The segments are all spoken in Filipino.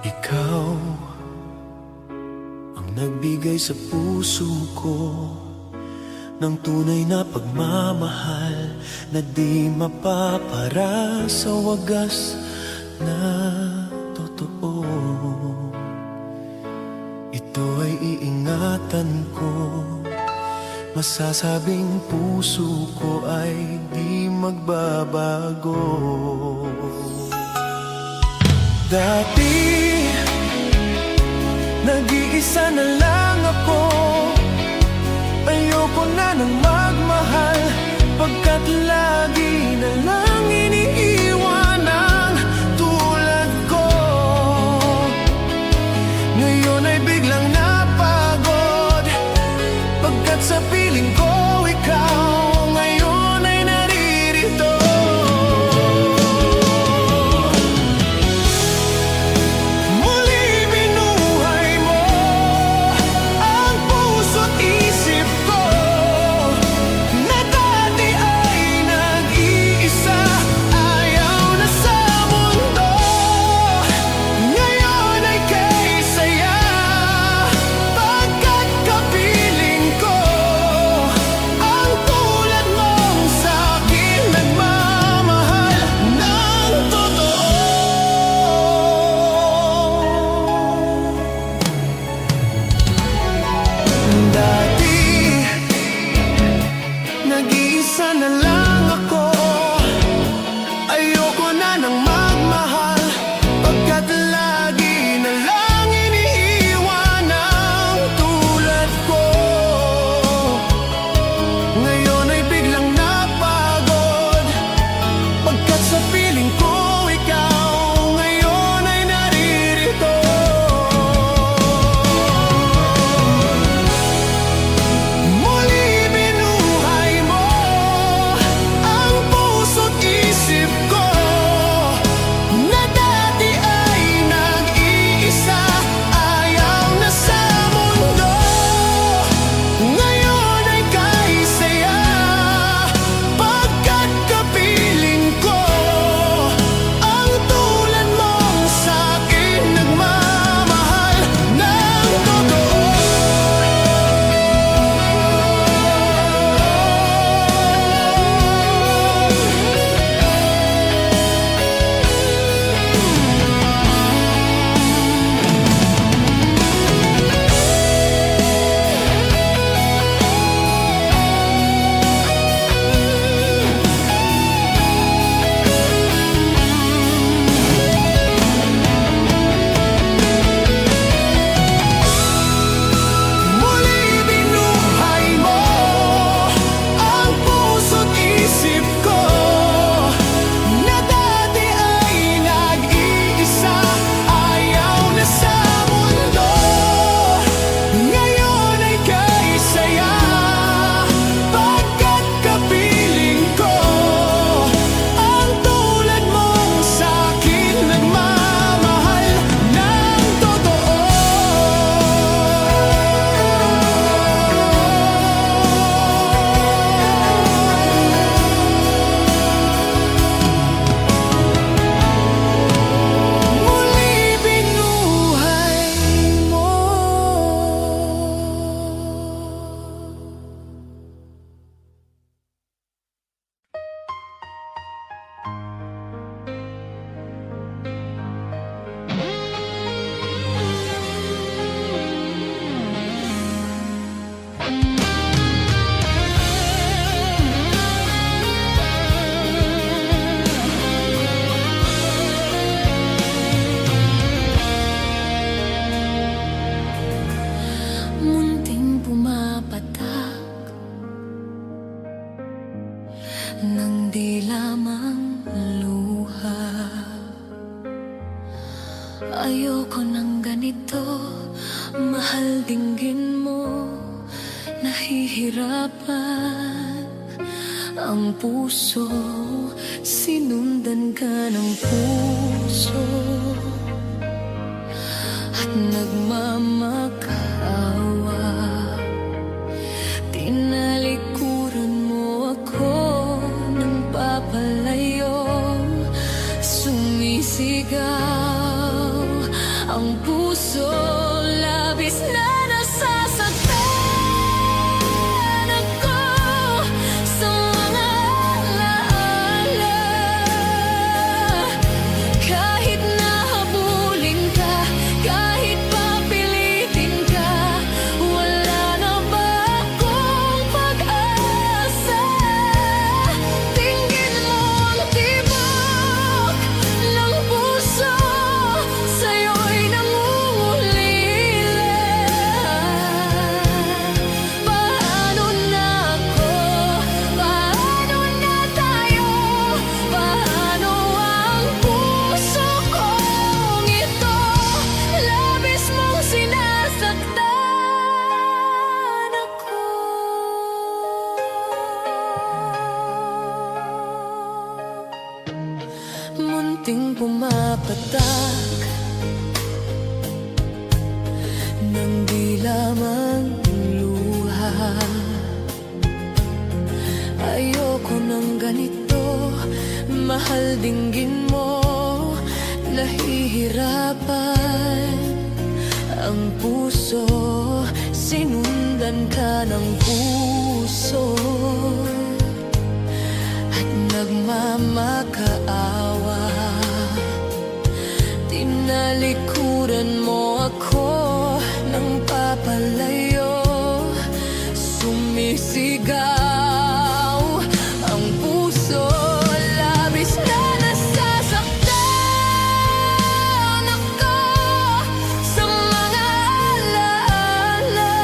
Ikaw ang nagbigay sa puso ko ng tunay na pagmamahal na di mapapara sa wagas na totoo. Ito ay iingatan ko, masasabing puso ko ay di magbabago. Dati, nag-iisa na lang ako. Ayoko na nang magmahal, pagkat lagi na lang iniiwan ang tulad ko. Ngayon ay biglang napagod, pagkat sa piling ko ikaw ngayon ay naririto. Muli binuhay mo ang puso't isip ko, na dati ay nag-iisa, ayaw na sa mundo. Ngayon ay kay saya, pagkat kapiling ko ang tulad mong sa'kin nagmamahal ng totoo. Dati, nag-iisa na lang ako. Ayoko na nang magmahal, pagkat lagi na lang iniiwan ang tulad ko. Ngayon ay biglang napagod, pagkat sa piling ko ikaw ngayon ay naririto. Muli binuhay mo ang puso't isip ko, na dati ay nag-iisa, ayaw na sa mundo. Ngayon ay kay saya, pagkat kapiling ko ang tulad mong sa'kin nagmamahal ng totoo. Muli binuhay mo ang puso't isip ko, na dati ay nag-iisa, ayaw na sa mundo. Ngayon ay kay saya, pagkat kapiling ko ang tulad mong sa'kin nagmamahal ng totoo. Muli binuhay mo. Munting pumapatak ng di lamang luha. Ayoko ng ganito, mahal, dinggin mo, nahihirapan ang puso, sinundan ka ng puso at nagmamakawa. Tinalikuran mo ako ng papalayo, sumisigaw ang puso, labis na nasasaktan ako sa mga alaala. Kahit nahabulin ka, kahit papilitin ka, wala na ba akong pag-asa? Tingin mo ang tibok ng puso, sa'yo'y nangungulila. Paano na ako? Paano na tayo? Paano ang puso kong ito? Labis mong sinasaktan ako. Munting pumapatak ng di lamang luha. Ayoko ng ganito, mahal, dinggin mo. Nahihirapan ang puso, sinundan ka ng puso at nagmamakaawa. Tinalikuran mo ako ng papalayo, sumisigaw ang puso, labis na nasasaktan ako sa mga alaala.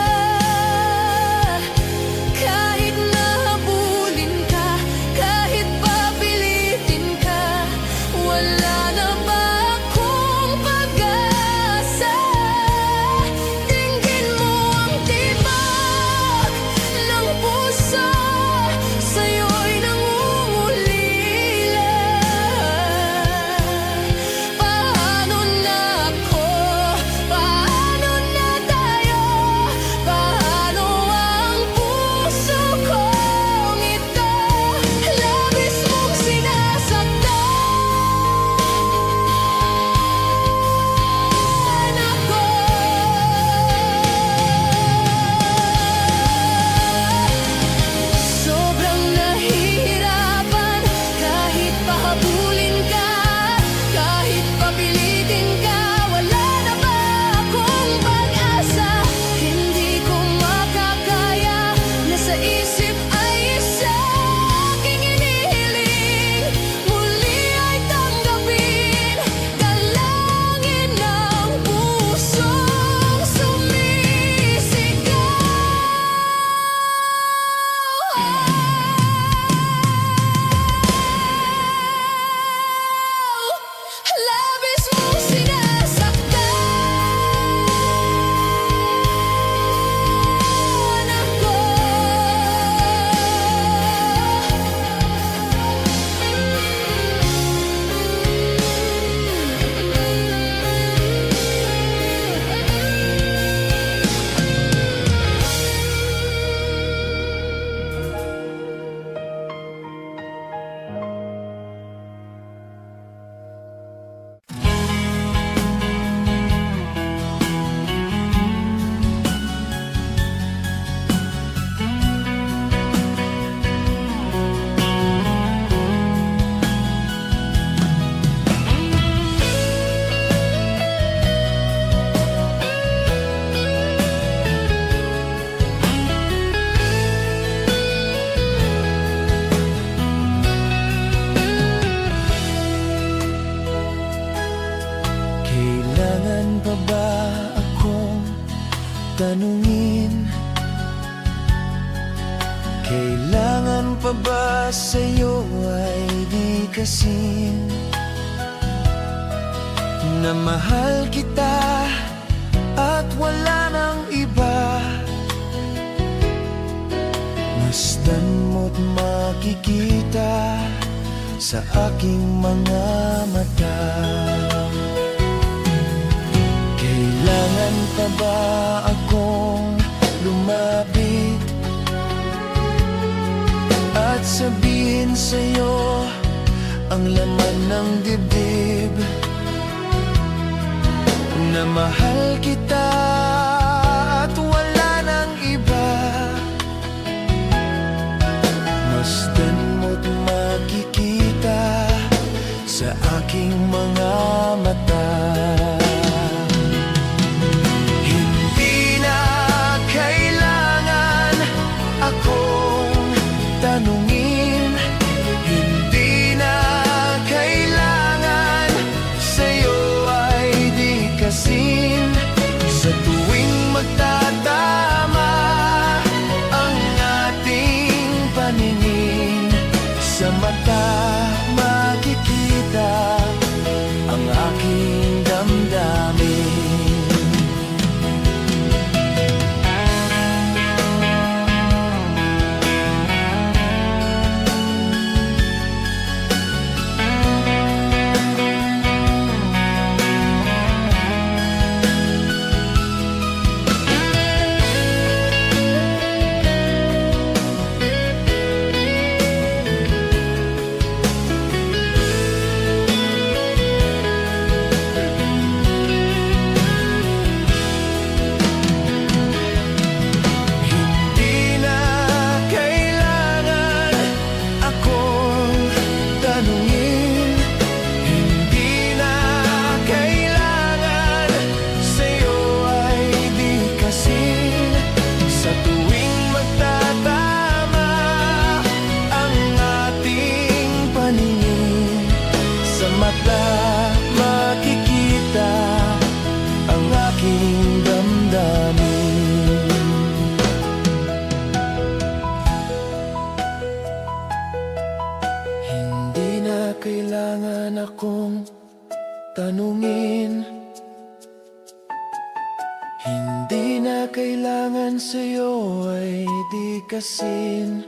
Kahit nahabulin ka, kahit papilitin ka, wala na ba akong pag-asa? Tingin mo ang tibok ng puso, sa'yo'y nangungulila. Paano na ako? Paano na tayo? Paano ang puso kong ito? Labis mong sinasaktan ako. Sobrang nahihirapan, kahit pahabulin ka, kahit papilitin ka, wala na ba akong pag-asa? Hindi ko makakaya, nasa isip ay isa aking inihiling, muli ay tanggapin dalangin ng pusong sumisigaw. Labis mong sinasaktan ako. Kailangan pa ba akong tanungin? Kailangan pa ba sa'yo ay di kasin na mahal kita at wala nang iba? Masdan mo't makikita sa aking mga mata. Kailangan pa ba akong lumapit at sabihin sa'yo ang laman ng dibdib na mahal kita at wala nang iba. Masdan mo't makikita sa aking mga mata. Hindi na kailangan akong tanungin, hindi na kailangan sa'yo ay di kasin. Sa tuwing magtatama ang ating paningin, sa mata makikita ang aking damdamin. Hindi na kailangan akong tanungin, hindi na kailangan sa'yo ay di kasin. Sa tuwing magtatama ang ating paningin, sa mata makikita ang aking damdamin. Hindi na kailangan akong tanungin, hindi na kailangan sa'yo ay di kasin.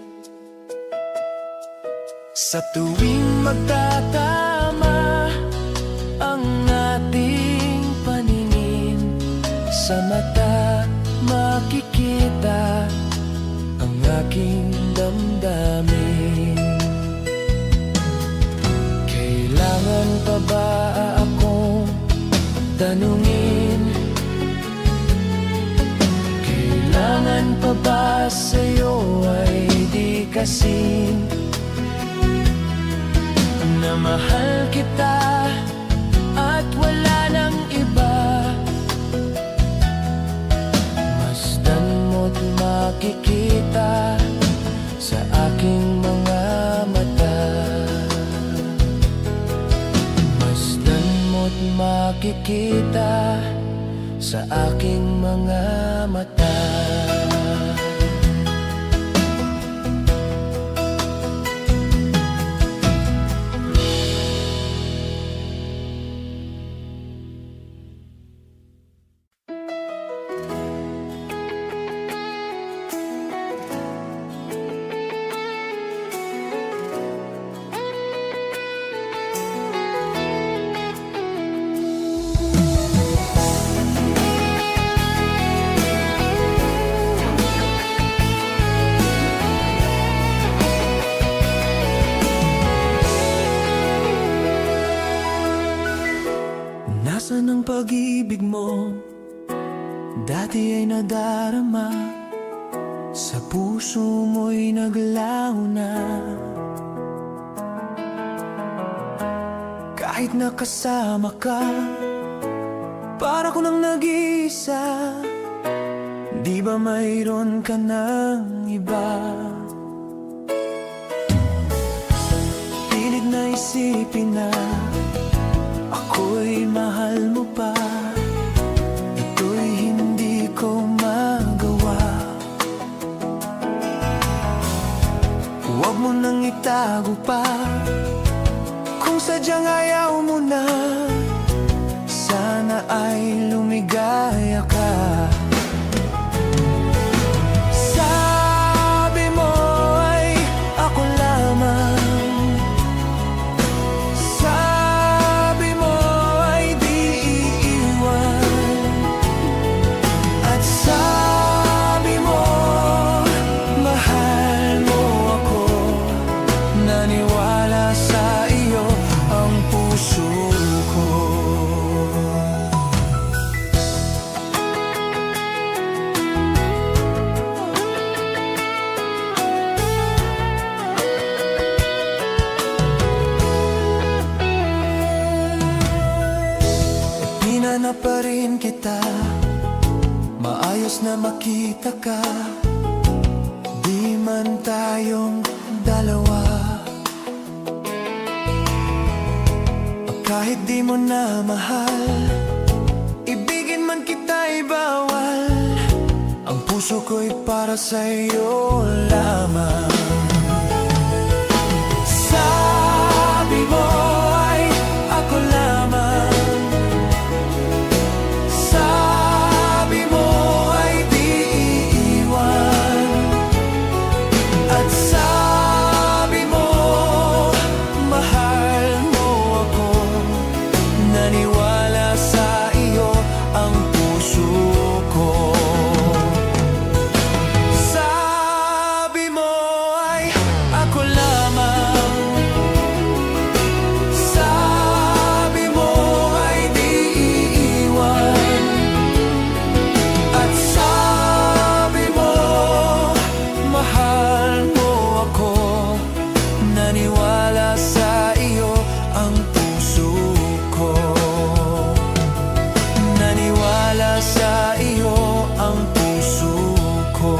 Sa tuwing magtatama ang ating paningin, sa mata makikita ang aking damdamin. Kailangan pa ba akong tanungin? Kailangan pa ba sa'yo ay di kasin? Na mahal kita at wala nang iba. Masdan mo't makikita sa aking mga mata. Masdan mo't makikita sa aking mga mata. Nasaan ang pag-ibig mo? Dati ay nadarama, sa puso mo'y naglaho na. Kahit nakasama ka, para ko nang nag-iisa. Di ba mayroon ka ng iba? Pilit na isipin na ako'y mahal mo pa. Ito'y hindi ko magawa. Huwag mo nang itago pa, kung sadyang ayaw mo na. Sana ay lumigaya ka. Sabi mo ay ako lamang, sabi mo ay di iiwan, at sabi mo mahal mo ako. Naniwala sa iyo ang puso ko. pa rin kita. Maayos na makita ka, di man tayong dalawa. Kahit di mo na mahal, ibigin man kita'y bawal. Ang puso ko'y para sa'yo lamang. Sabi mo ay ako lamang. Sabi mo ay di iiwan. At sabi mo, mahal mo ako. Naniwala sa iyo ang puso ko. Sabi mo ay ako lamang. Sabi mo ay di iiwan. At sabi mo, mahal mo ako. Naniwala sa iyo ang puso ko. Naniwala sa iyo ang puso ko.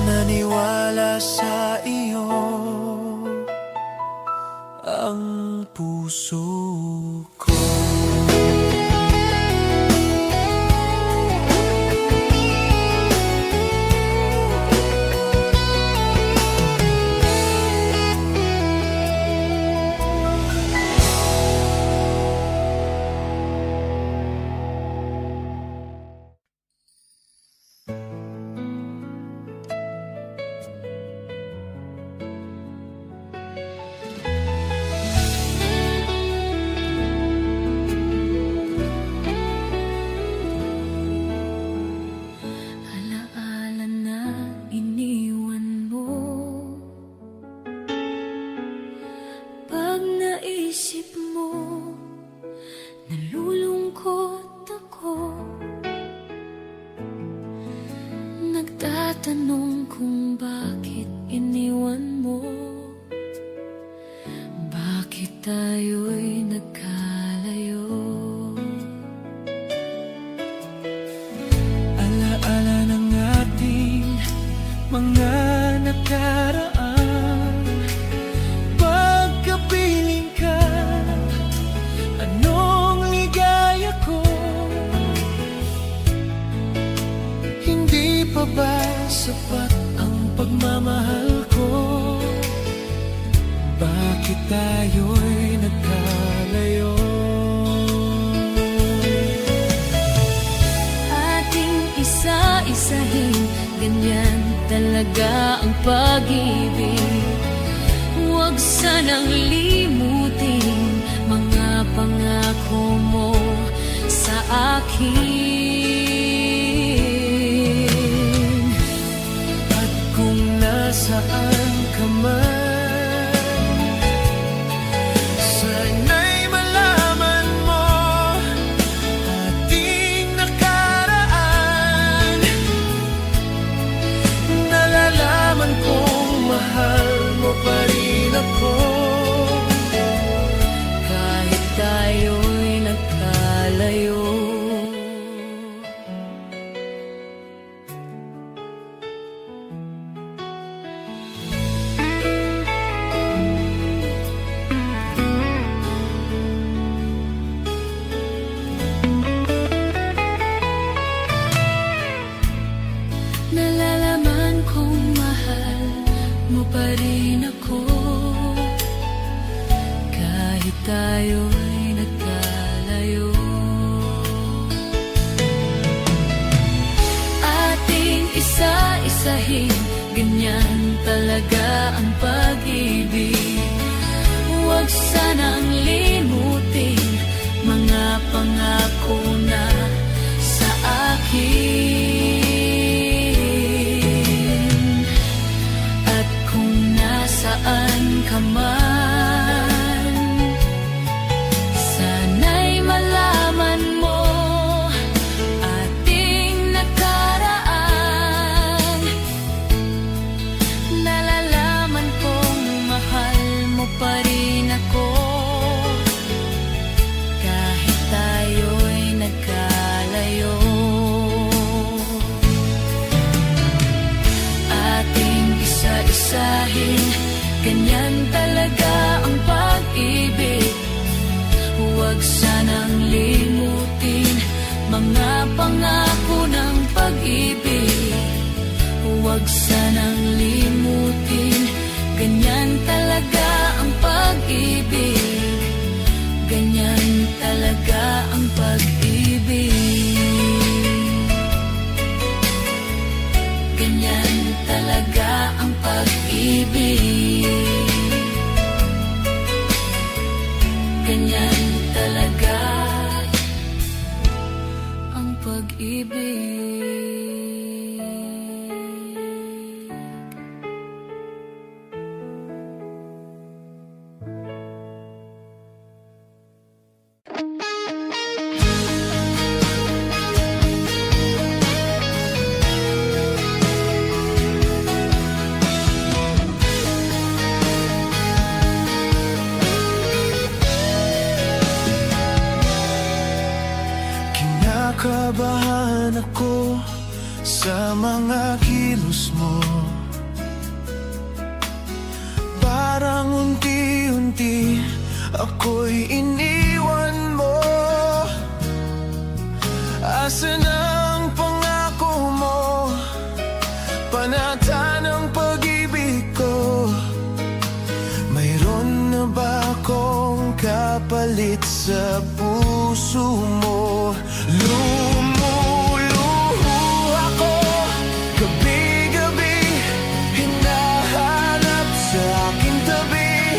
Naniwala sa iyo ang puso ko. Alaala na iniwan mo. Pag naisip mo, nalulungkot ako. Nagtatanong kung bakit iniwan mo. Bakit tayo'y nagkalayo? Alaala ng ating mga nakaraan. Pagkapiling ka, anong ligaya ko? Hindi pa ba sapat ang pagmamahal ko? Bakit tayo'y nagkalayo? Ating isa-isahin, ganyan talaga ang pag-ibig. Huwag sanang limutin mga pangako mo sa akin. At kung nasaan ka man, sana'y malaman mo ating nakaraan. Nalalaman kong mahal mo pa rin ako. Kahit tayo'y nagkalayo. Nalalaman kong mahal mo pa rin ako. Kahit tayo'y nagkalayo. Ating isa-isahin, ganyan talaga ang pag-ibig. Huwag sanang limutin mga pangako na sa akin. At kung nasaan ka man, sana'y malaman mo ating nakaraan. Nalalaman kong mahal mo pa rin ako. Kahit tayo pag-ibig. Kinakabahan ako sa mga kilos mo. Parang unti-unti ako'y iniwan mo. Asan ang pangako mo? Panata ng pag-ibig ko. Mayroon na ba akong kapalit sa puso mo? Lumuluho ako gabi-gabi, hinahanap sa aking tabi.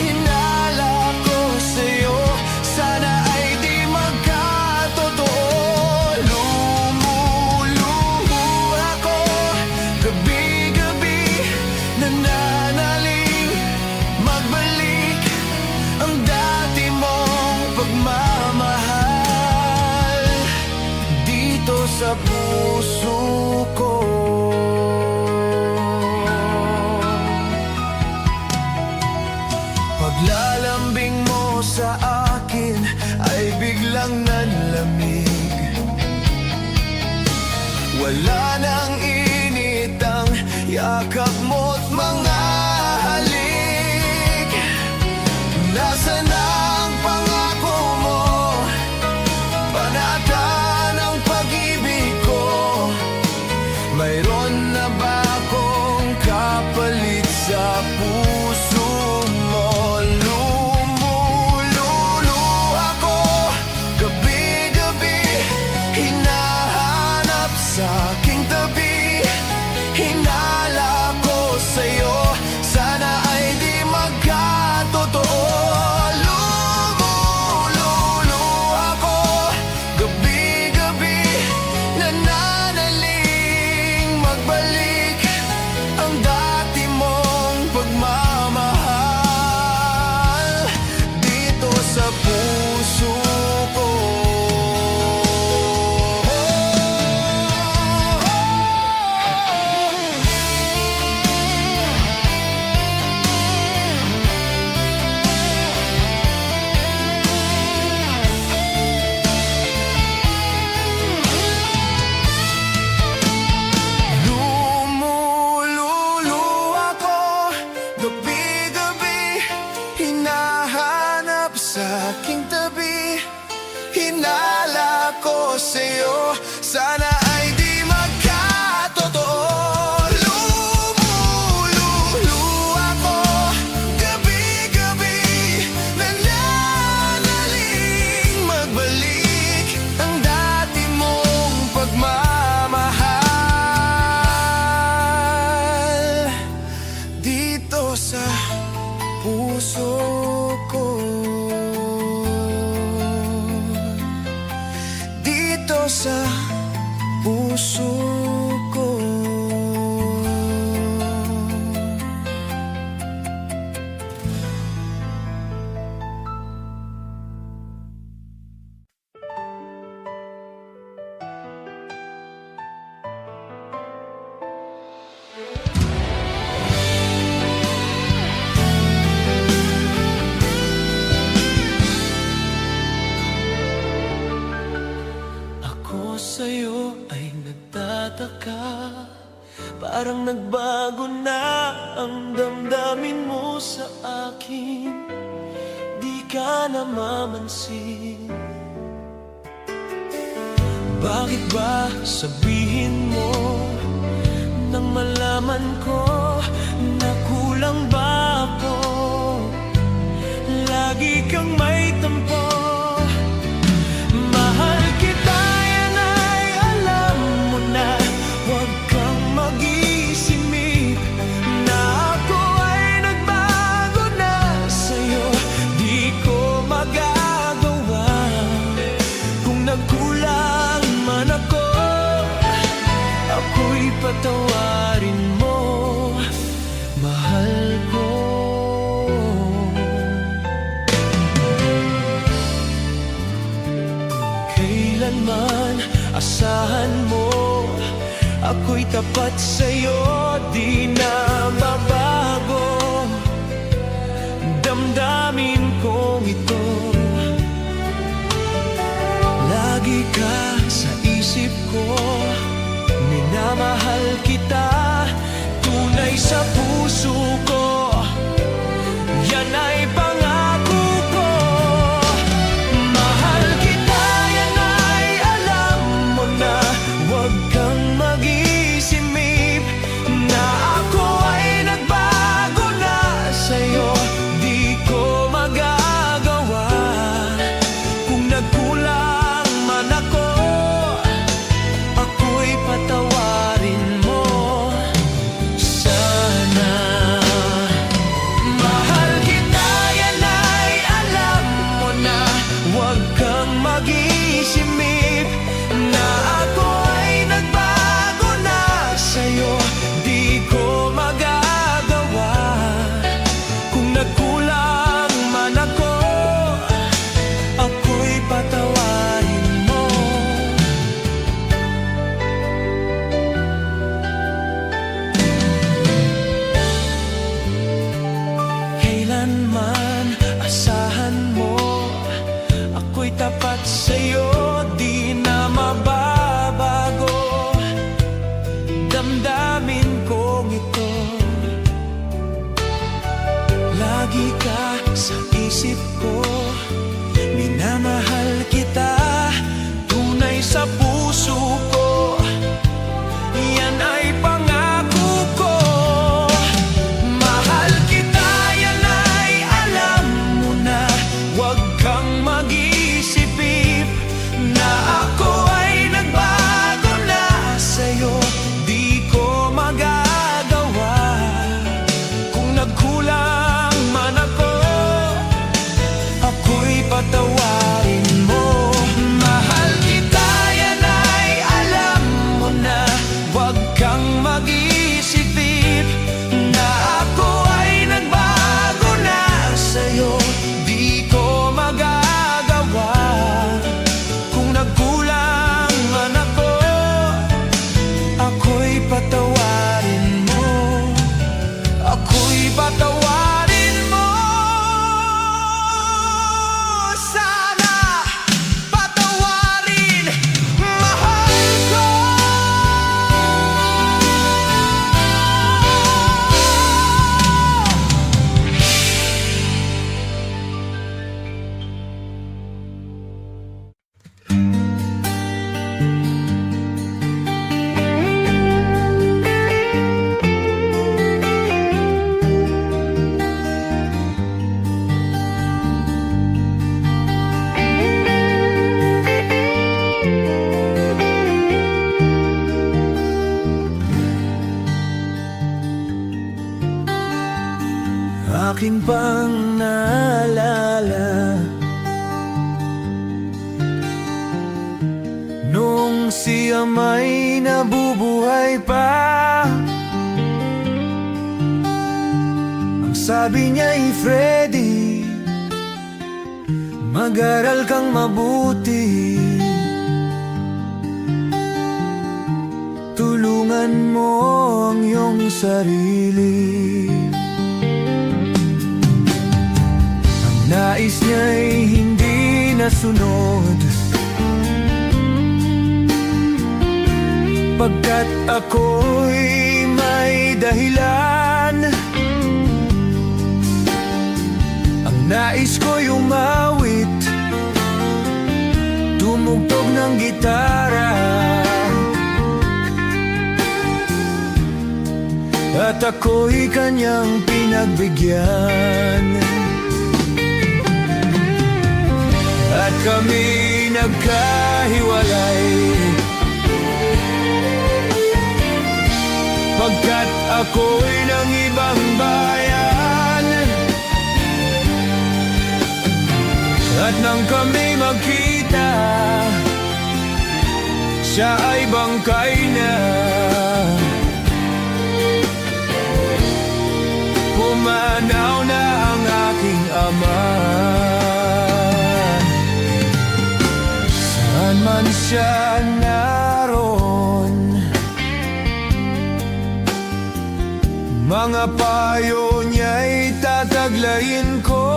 Hinala ko sa'yo, sana ay di magkatotoo. Lumuluho ako gabi-gabi, nananaling magbalik ang dati mong pagmamahal dito sa puso ko. Paglalambing mo sa akin ay biglang nanlamig. Wala nang init ang yakap mo't mga halik. Nasaan ang pangako mo? Panata ng pag-ibig ko. Mayroon na ba akong kapalit sa puso mo? Lumululo ako gabi-gabi, hinahanap sa aking tabi. Hinala ko sa'yo, sana ay di magkatotoo. Lumululo ako gabi-gabi, nananaling magbalik ang dati mong pagmamahal dito sa puso ko. Lumululo ako gabi-gabi, hinahanap sa aking tabi. Hinala ko sa'yo, sana ay di magkatotoo. Lumululo ako gabi-gabi, nananaling magbalik ang dati mong pagmamahal dito sa puso ko. Dito sa puso ko. Ako sa'yo ay nagtataka, parang nagbago na ang damdamin mo sa akin. Di ka namamansin. Bakit ba sabihin mo nang malaman ko na kulang ba ako? Lagi kang may tampo. Mahal kita, yan ay alam mo na. Huwag kang mag-isimik na ako ay nagbago na sa'yo. Di ko magagawa kung nagkulang man patawarin mo, mahal ko. Kailanman asahan mo, ako'y tapat sa'yo, di na babago. Damdamin kong ito, lagi ka sa isip ko. Minamahal kita, tunay sa puso ko. Yan ay pangako ko. Mahal kita, yan ay alam mo na. Huwag kang mag-isimip na ako ay nagbago na sa'yo. Di ko magagawa kung nagkulang man ako. Ako'y patawarin mo sana. Mahal kita, yan ay alam mo na. Huwag kang mag-isimip na ako ay nagbago na sa'yo. Di ko magagawa kung nagkulang man ako. Ako'y patawarin mo. Kailanman asahan mo, ako'y tapat sa'yo, di na mababago. Damdamin kong ito, lagi ka sa isip ko. Minamahal kita, tunay sa puso ko. Yan ay pangako ko. Mahal kita, yan ay alam mo na. Huwag kang mag-iisipip na ako ay nagbago na sa'yo. Di ko magagawa kung nagkulang man ako. Ako'y patawarin mo. Mahal kita, yan ay alam mo na. Huwag kang mag-iisipip na ako ay nagbago na sa'yo. Di ko magagawa kung nagkulang man ako. Ako'y patawarin mo. Ako'y patawarin mo sana. Patawarin, mahal ko. Aking pang naalala nung siya may nabubuhay pa. Ang sabi niya, Freddy, mag-aral kang mabuti. Tulungan mo ang iyong sarili. Nais niya'y hindi nasunod, pagkat ako'y may dahilan. Ang nais ko'y umawit, tumugtog ng gitara, at ako'y kanyang pinagbigyan. At kami nagkahiwalay, pagkat ako'y ng ibang bayan. At nang kami magkita, siya ay bangkay na. man. Saan man siya naroon, mga payo niya'y tataglayin ko.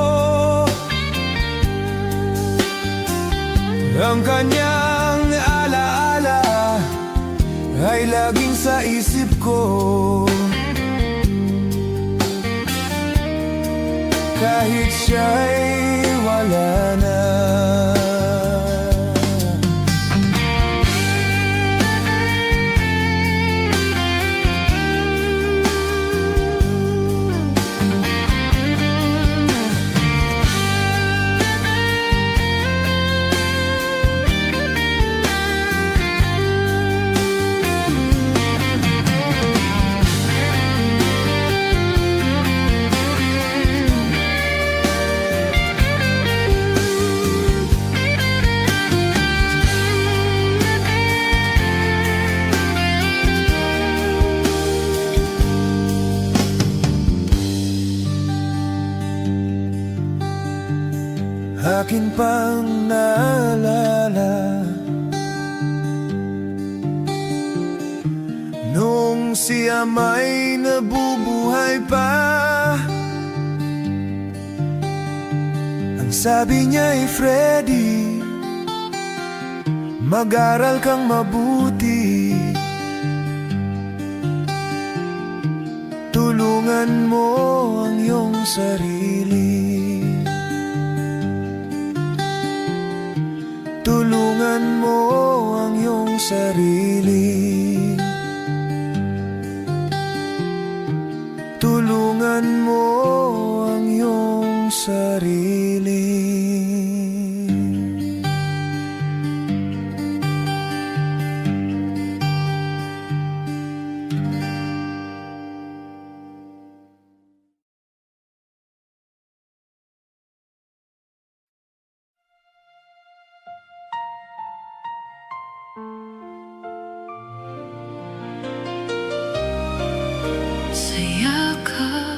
Ang kanyang alaala ay laging sa isip ko. Kahit siya'y wala na. Akin pang naalala nung siya may nabubuhay pa. Ang sabi niya'y Freddy, mag-aral kang mabuti, tulungan mo ang iyong sarili. Tulungan mo ang iyong sarili. Tulungan mo ang iyong sarili. Saya ka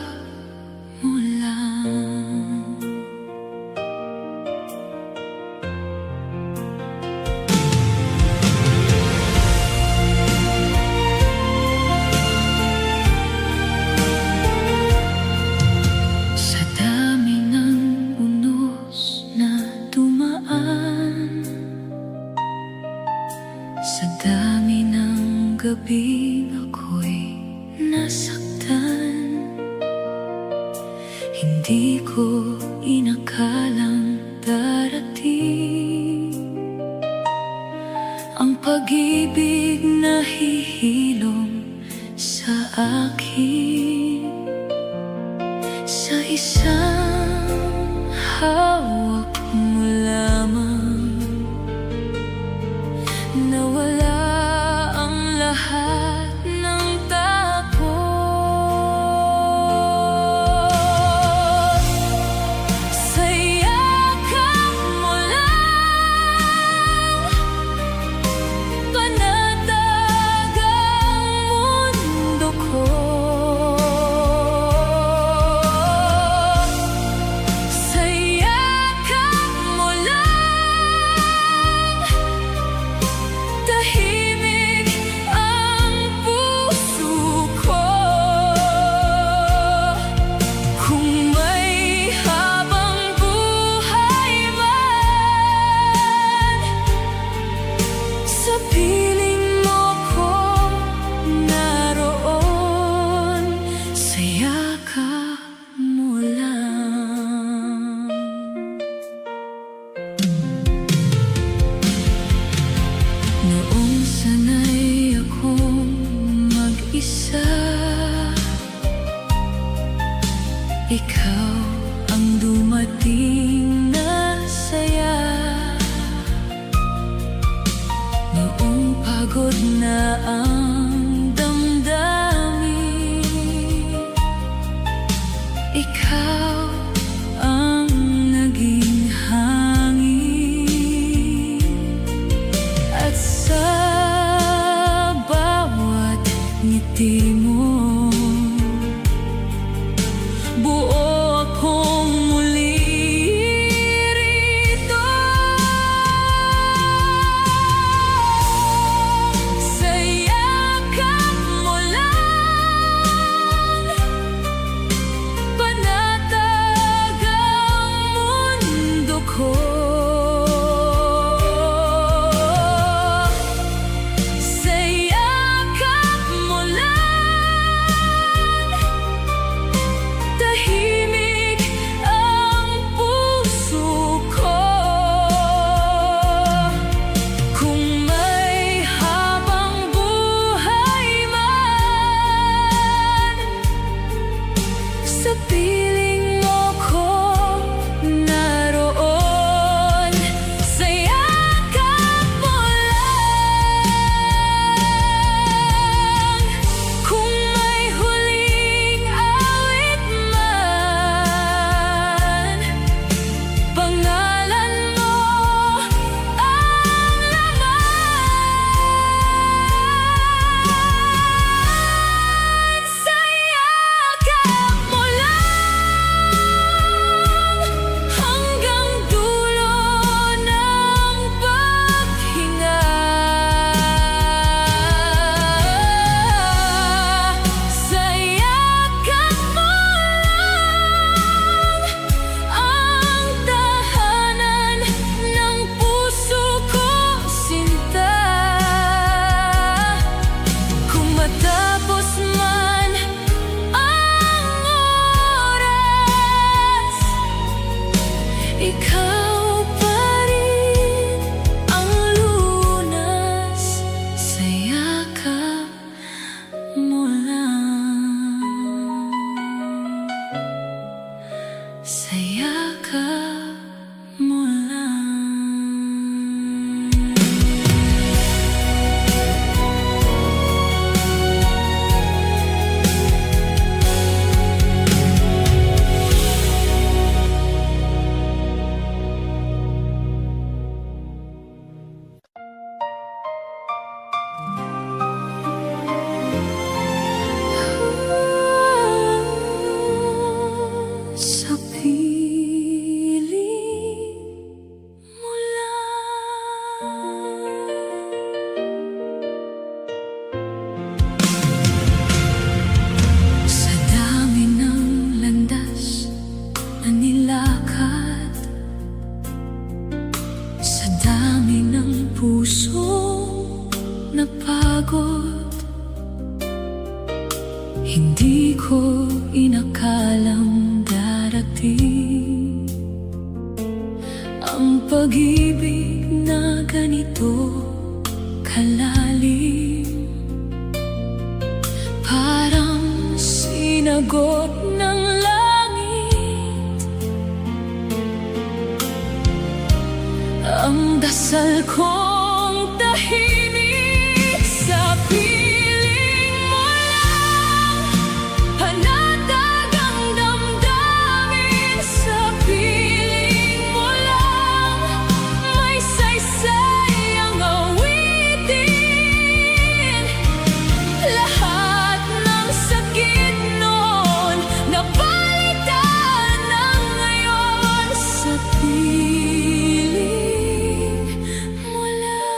mo lang. Sa dami ng unos na dumaan, sa dami ng gabing ako'y nasaktan, hindi ko inakalang darating ang pag-ibig na hihilom sa akin. Sa isang hawak mo lamang nawala ang lahat ng takot. Sa yakap mo lang panatag ang mundo ko. Sa yakap mo lang tahimik ang puso ko. Kung may habang buhay man, sa piling mo ko naroon. Sa yakap mo lang. Noong sanay akong mag-isa, ikaw ang dumating na saya. Noong pagod na ang damdamin, ikaw ang naging hangin. At sa bawat ngiti mo, buo akong muli puso napagod. Hindi ko inakalang darating ang pag-ibig na ganito kalalim. Parang sinagot ng langit ang dasal kong tahimik. Sa piling mo lang panatag ang damdamin. Sa piling mo lang may saysay ang awitin. Lahat ng sakit noon napalitan ng ngayon. Sa piling mo lang.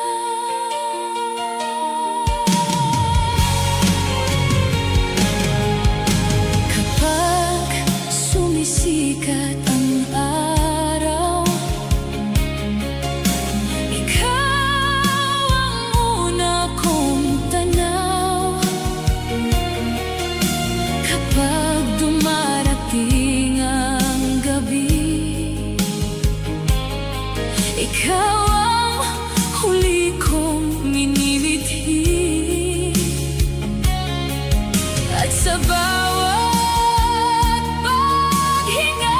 Kapag sumisikat ang araw, ikaw ang una kong tanaw. Kapag dumarating ang gabi, ikaw ang huli kong minimithi. At sa bawat paghinga,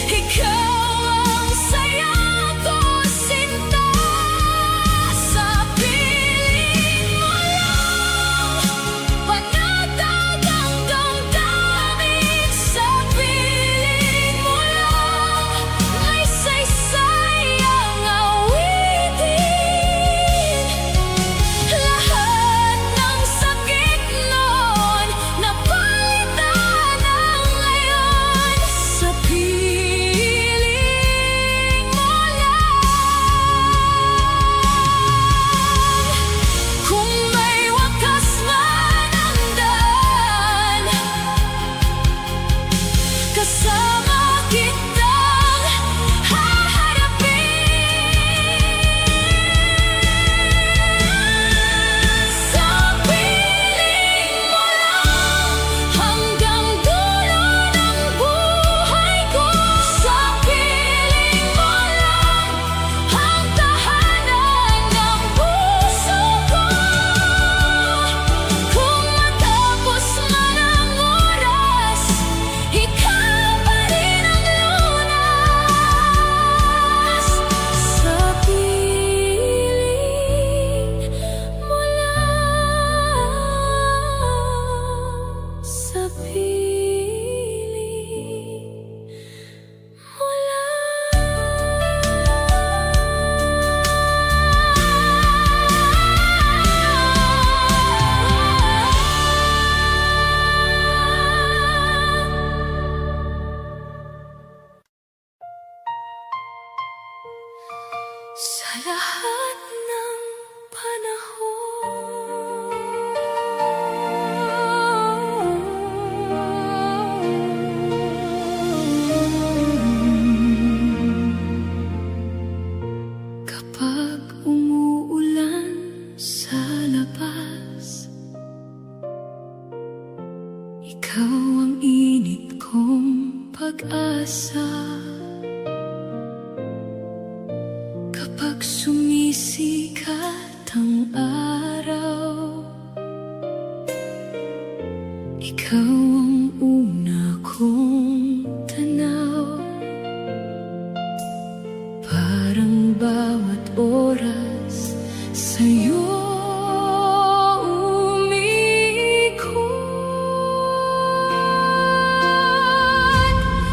ikaw ang saya ko, sinta. Sa piling mo lang panatag ang damdamin. Sa piling mo lang may saysay ang awitin. Lahat ng sakit noon napalitan ng ngayon. Sa piling mo lang. Kung may wakas man ang daan, kasama kitang haharapin. Sa piling mo lang hanggang dulo ng buhay ko. Sa piling mo lang ang tahanan ng puso ko. Kung matapos man ang oras, ikaw pa rin ang lunas. Sa piling mo lang. Sa piling mo lang. Sa lahat ng panahon, kapag umuulan sa labas, ikaw ang init kong pag-asa. Kapag sumisikat ang araw, ikaw ang una kong tanaw. Parang bawat oras sa'yo umikot.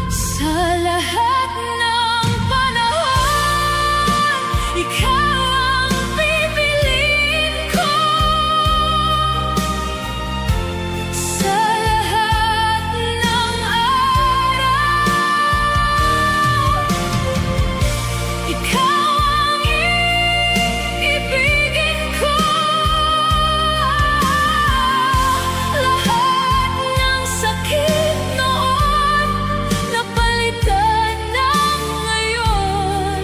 Sa lahat ng panahon, ikaw ang pipiliin ko. Sa lahat ng araw, ikaw ang ibigin ko. Lahat ng sakit noon napalitan ng ngayon.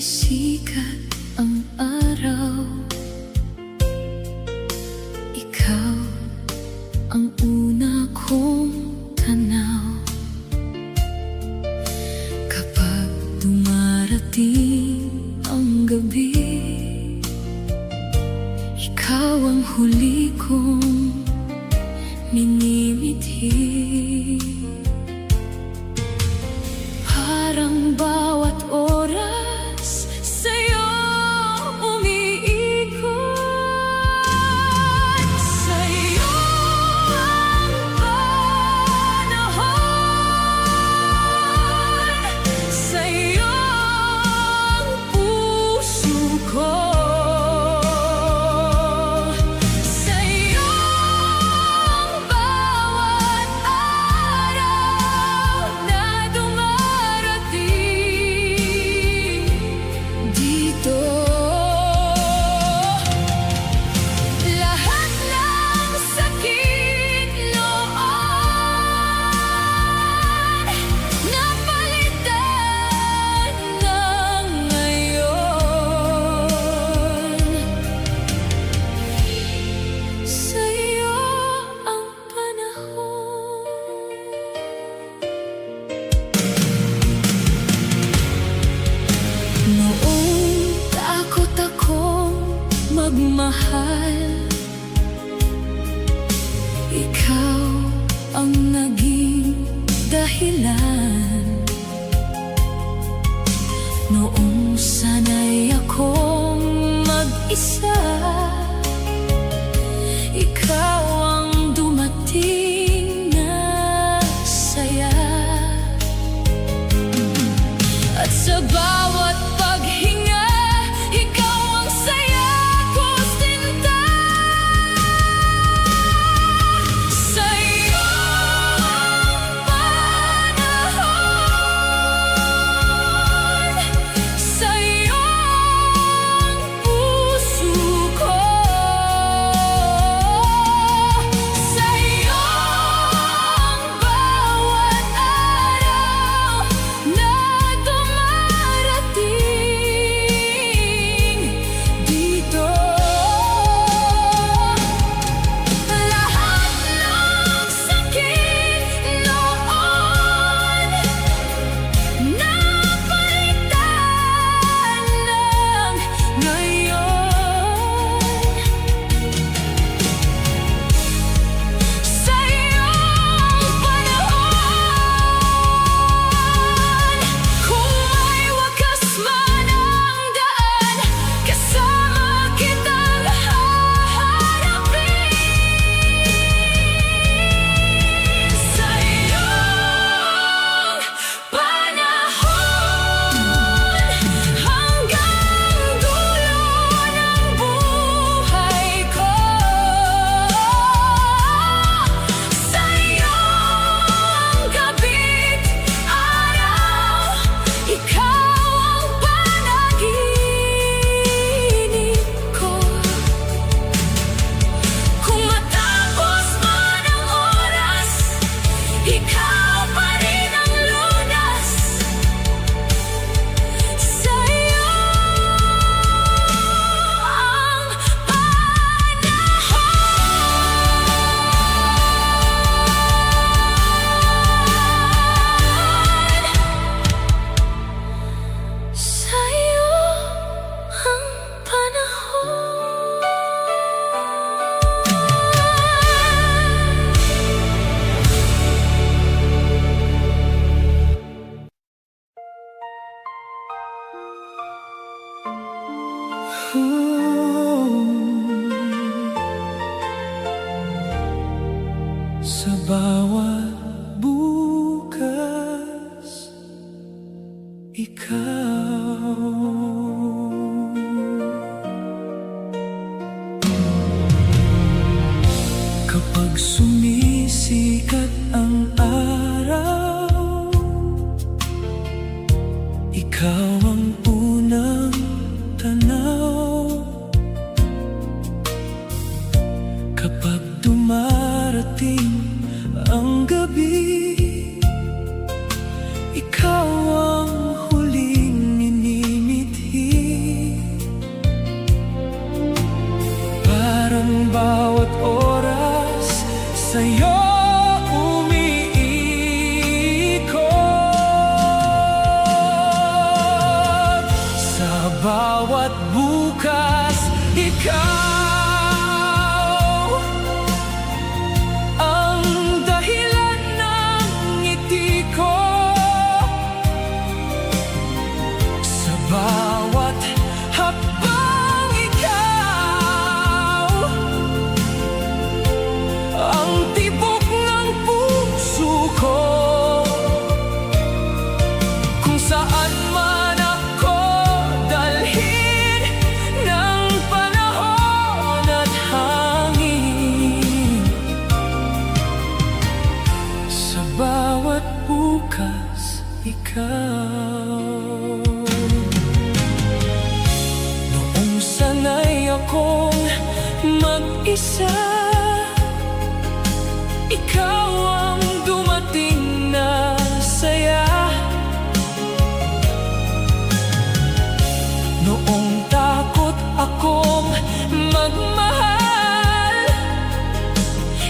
sumisikat ang araw, ikaw ang una kong tanaw. Kapag dumarating ang gabi, ikaw ang huli kong minimithi. Parang bawat oras sa'yo umiikot. Sa'yo ang panahon, sa'yo ang puso ko. Sa'yo ang bawat araw na dumarating dito. Lahat ng sakit noon napalitan ng ngayon. Sa'yo ang panahon. Noong takot akong magmahal, ikaw ang naging dahilan. Noong sanay akong mag-isa, ikaw ang dumating na saya. At sa bawat paghinga, ikaw ang saya ko sinta. Sa'yo ang panahon, sa'yo ang puso ko. Sa'yo ang bawat araw na dumarating dito. Lahat ng sakit noon napalitan ng ngayon. Sa'yo ang panahon. Kung may wakas man ang daan, kasama kitang haharapin. Sa'yo ang panahon, hanggang dulo ng buhay ko. Sa'yo ang gabi't araw, ikaw ang panaginip ko. Kung matapos man ang oras, ikaw pa rin ang lunas. Sa'yo ang panahon. Sa'yo ang Sa bawat bukas, ikaw. Kapag sumisikat ang araw, ikaw ang unang tanaw. Kapag dumarating ang gabi, ikaw ang huling minimithi. bawat bukas, ikaw ang dahilan ng ngiti ko. Sa bawat hakbang, ikaw ang tibok ng puso ko. Kung saan man ako dalhin ng panahon at hangin, sa bawat bukas, ikaw. Noong sanay akong mag-isa, ikaw ang dumating na saya. Noong takot akong magmahal,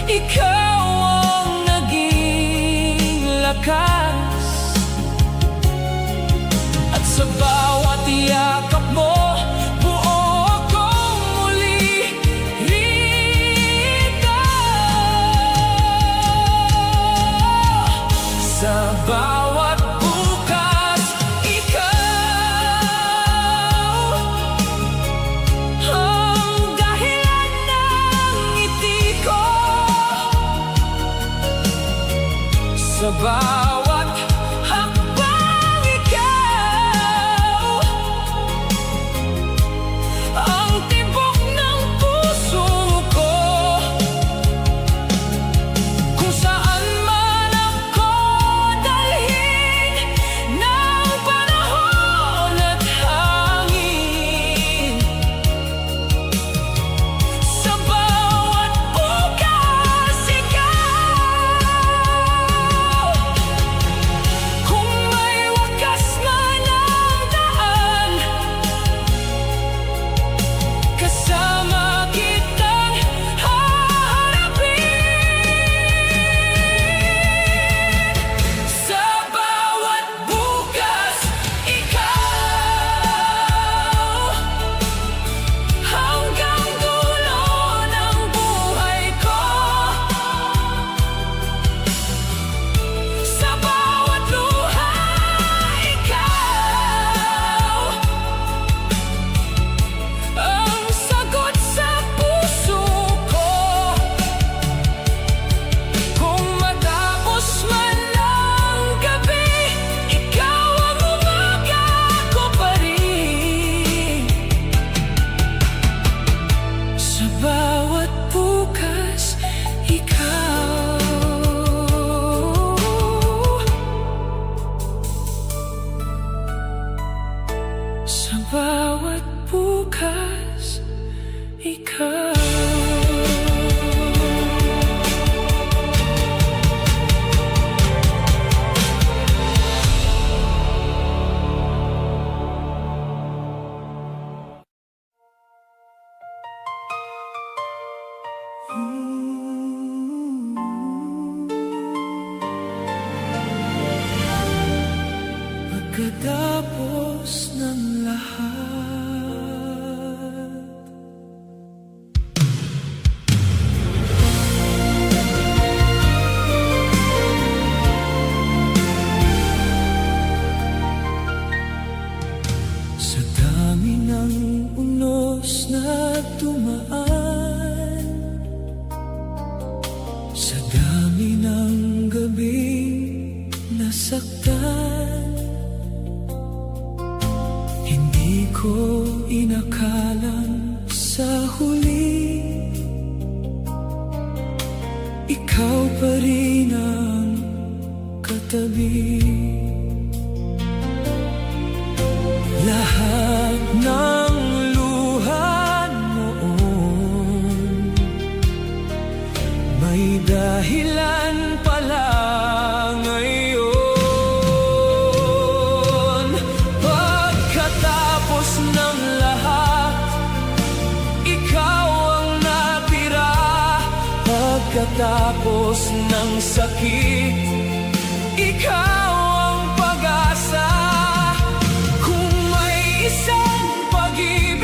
ikaw ang naging lakas. At sa bawat yakap mo, buo akong muli rito. Sa bawat bukas, ikaw ang dahilan ng ngiti ko. Sa bawat hakbang, ikaw ang tibok ng puso ko. Kung saan man ako dalhin ng panahon at hangin, sa bawat bukas, ikaw. Kung may wakas man ang daan, kasama kitang haharapin. Sa bawat bukas, ikaw hanggang dulo ng buhay ko. Sa bawat luha, ikaw ang sagot sa puso ko. Kung matapos man ang gabi, ikaw ang umaga ko pa rin. Sa bawat bukas, ikaw. Sa bawat bukas, ikaw. Pagkatapos ng lahat, sa dami ng unos na dumaan, sa dami ng gabing nasaktan, hindi ko inakalang sa huli ikaw pa rin ang katabi. Lahat ng luha noon may dahilan pala ngayon. Pagkatapos ng lahat, ikaw ang natira. Pagkatapos ng sakit, ikaw ang pag-asa. Kung may isang pag-ibig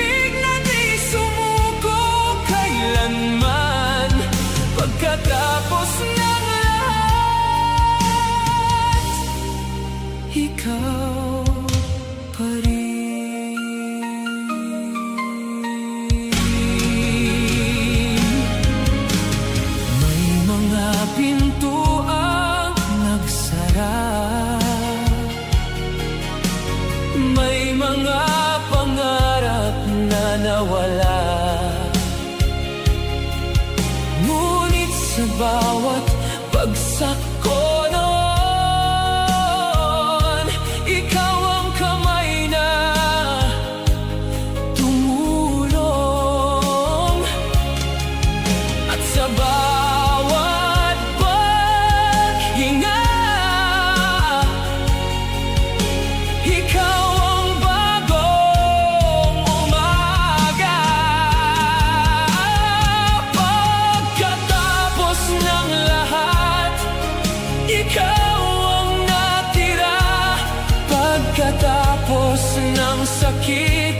ng sakit,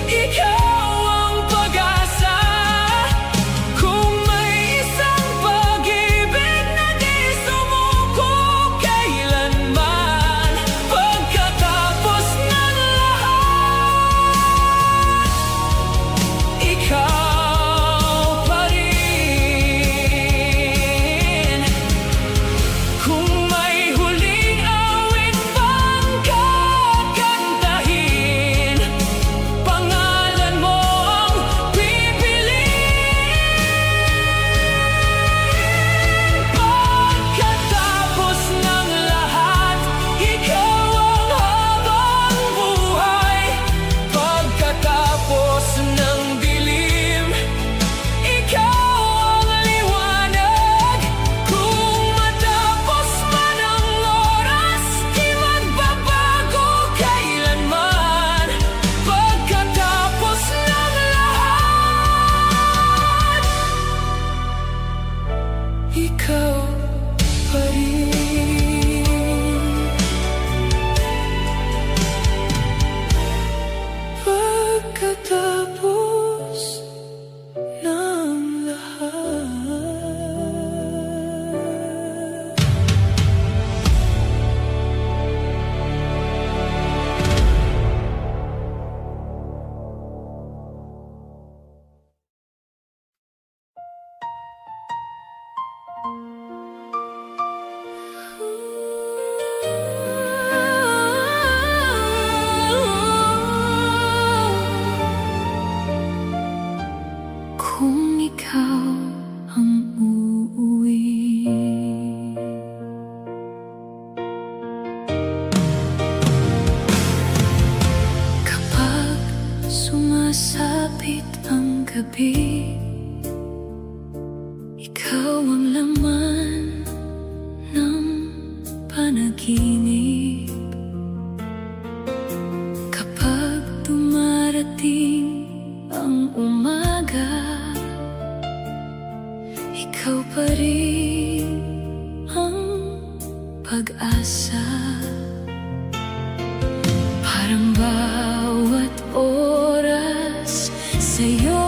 ikaw ang pag-asa. Kung may isang pag-ibig na di sumuko kailanman, pagkatapos ng lahat, ikaw pa rin. Kung may huling awit pang kakantahin, pangalan mo ang pipiliin. Pagkatapos ng lahat, ikaw ang habang buhay. Pagkatapos ng dilim, ikaw ang liwanag. Kung matapos man ang oras, di magbabago kailanman. Pagkatapos ng lahat, ikaw pa rin. Pagkatapos ng lahat. Kung ikaw ang uuwi, kapag sumasapit ang gabi, ikaw ang laman ng panaginip. Kapag dumarating ang umaga, ikaw pa rin ang pag-asa. Parang bawat oras sa'yo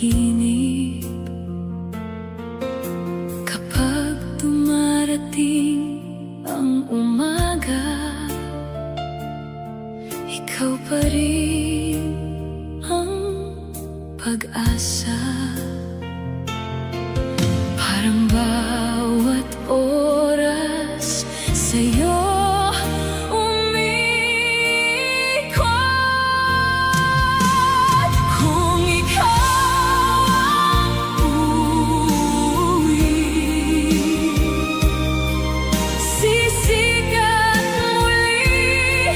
panaginip. Kapag dumarating ang umaga, ikaw pa rin ang pag-asa. Parang bawat oras sa'yo umikot. Kung ikaw ang uuwi, sisikat muli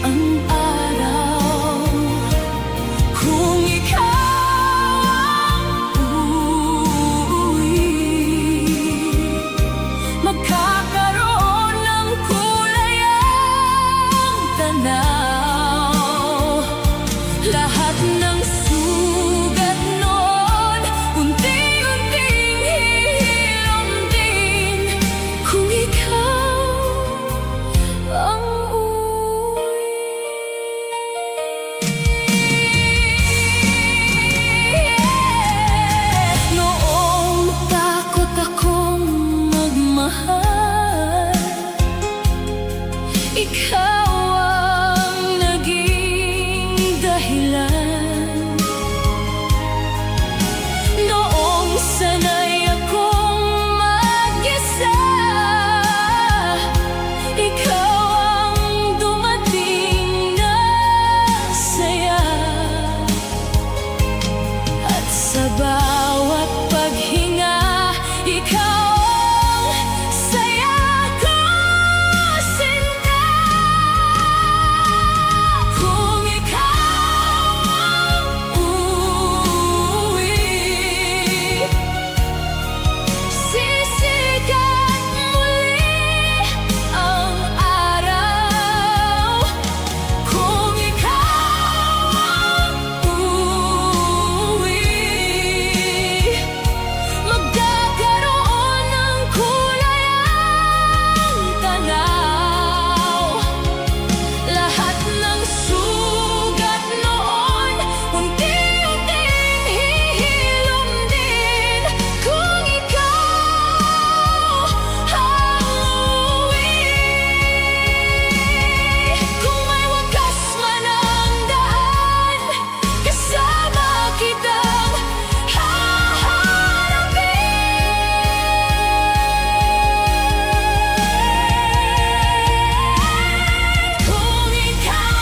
ang araw. Kung ikaw ang uuwi, magkakaroon ng kulay ang tanaw. Lahat ng sugat noon, unti-unting hihilom din. Kung ikaw ang uuwi. Noong takot akong magmahal, ikaw ang naging dahilan. Noong sanay akong mag-isa, ikaw ang dumating na saya. At sa bawat paghinga, ikaw ang saya ko, sinta. Kung ikaw ang uuwi, sisikat muli ang araw. Kung ikaw ang uuwi, magkakaroon ng kulay ang tanaw. Lahat ng sugat noon, unti-unting hihilom din. Kung ikaw ang uuwi, kung may wakas man ang daan, kasama kitang haharapin. Kung ikaw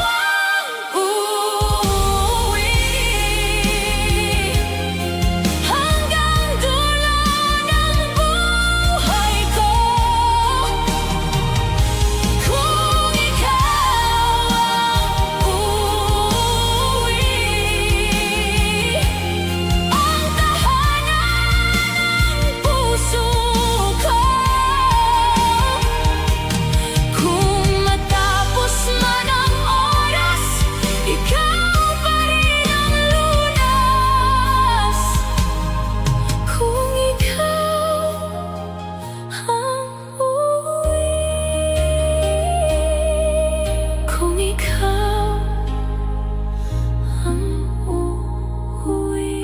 ang uuwi, hanggang dulo ng buhay ko. Kung ikaw ang uuwi, ang tahanan ng puso ko. Kung matapos man ang oras, ikaw pa rin ang lunas. Kung ikaw ang uuwi, kung ikaw ang uuwi.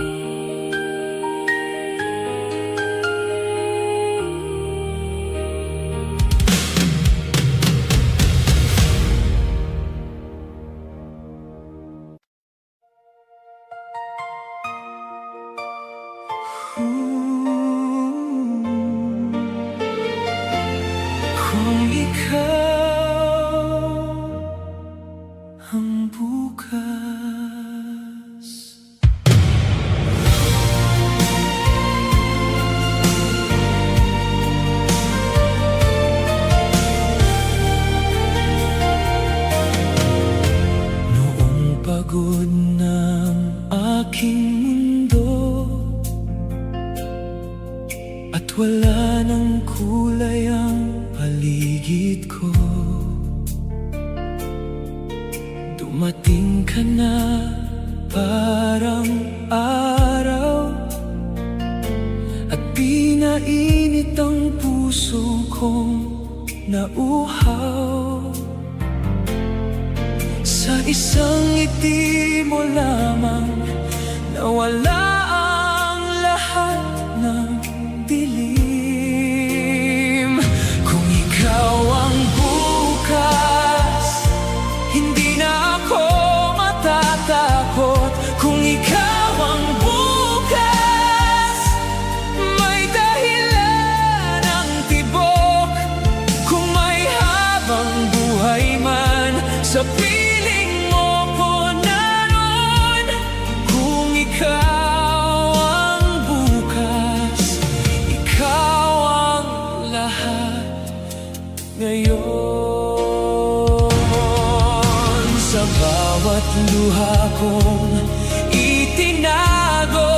Kung ikaw ang bukas. Noong pagod ng aking mundo at wala nang kulay ang paligid ko, dumating ka na parang araw at pinainit ang puso kong nauhaw. Sa isang ngiti mo lamang nawala ang lahat ng dilim. Kung ikaw ang bukas, hindi na ako matatakot. Kung ikaw ang bukas, may dahilan ang tibok. Kung may habang buhay man, sa piling mo ko naroon. Kung ikaw ang bukas, ikaw ang lahat ngayon. Sa bawat luha kong itinago,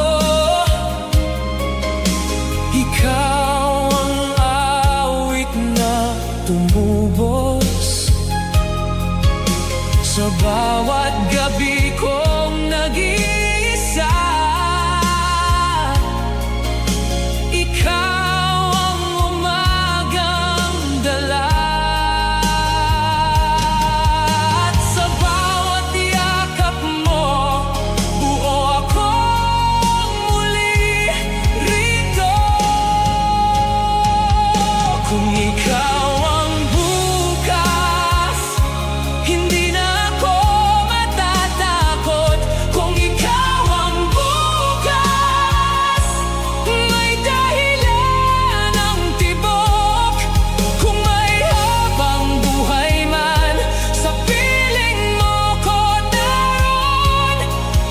ikaw ang awit na tumubos. Sa bawat gabi kong nag-iisa, ikaw ang umagang dala. At sa bawat yakap mo, buo akong muli rito. Kung ikaw ang bukas, hindi na ako matatakot. Kung ikaw ang bukas, may dahilan ang tibok. Kung may habang buhay man, sa piling mo ko naroon.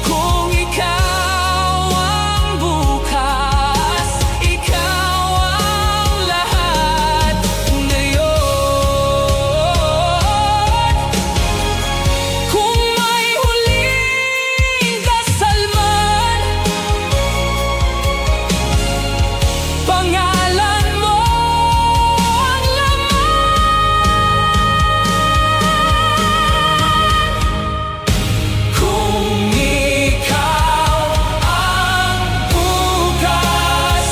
Kung ikaw ang bukas, ikaw ang lahat ngayon. Kung may huling dasal man, pangalan mo ang laman. Kung ikaw ang bukas,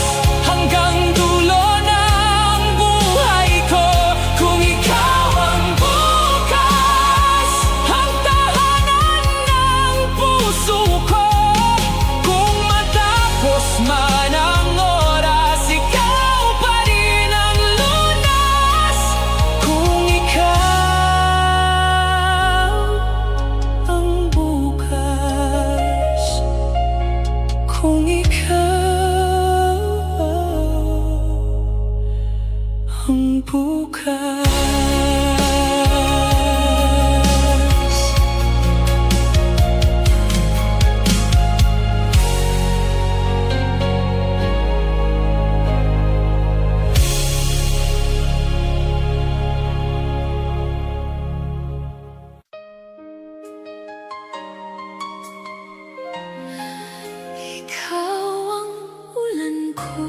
hanggang dulo ng buhay ko. Kung ikaw ang bukas, ang tahanan ng puso ko. Kung matapos man ang oras, ikaw pa rin ang lunas. Kung ikaw ang bukas, kung ikaw ang bukas. Ikaw ang ulan ko,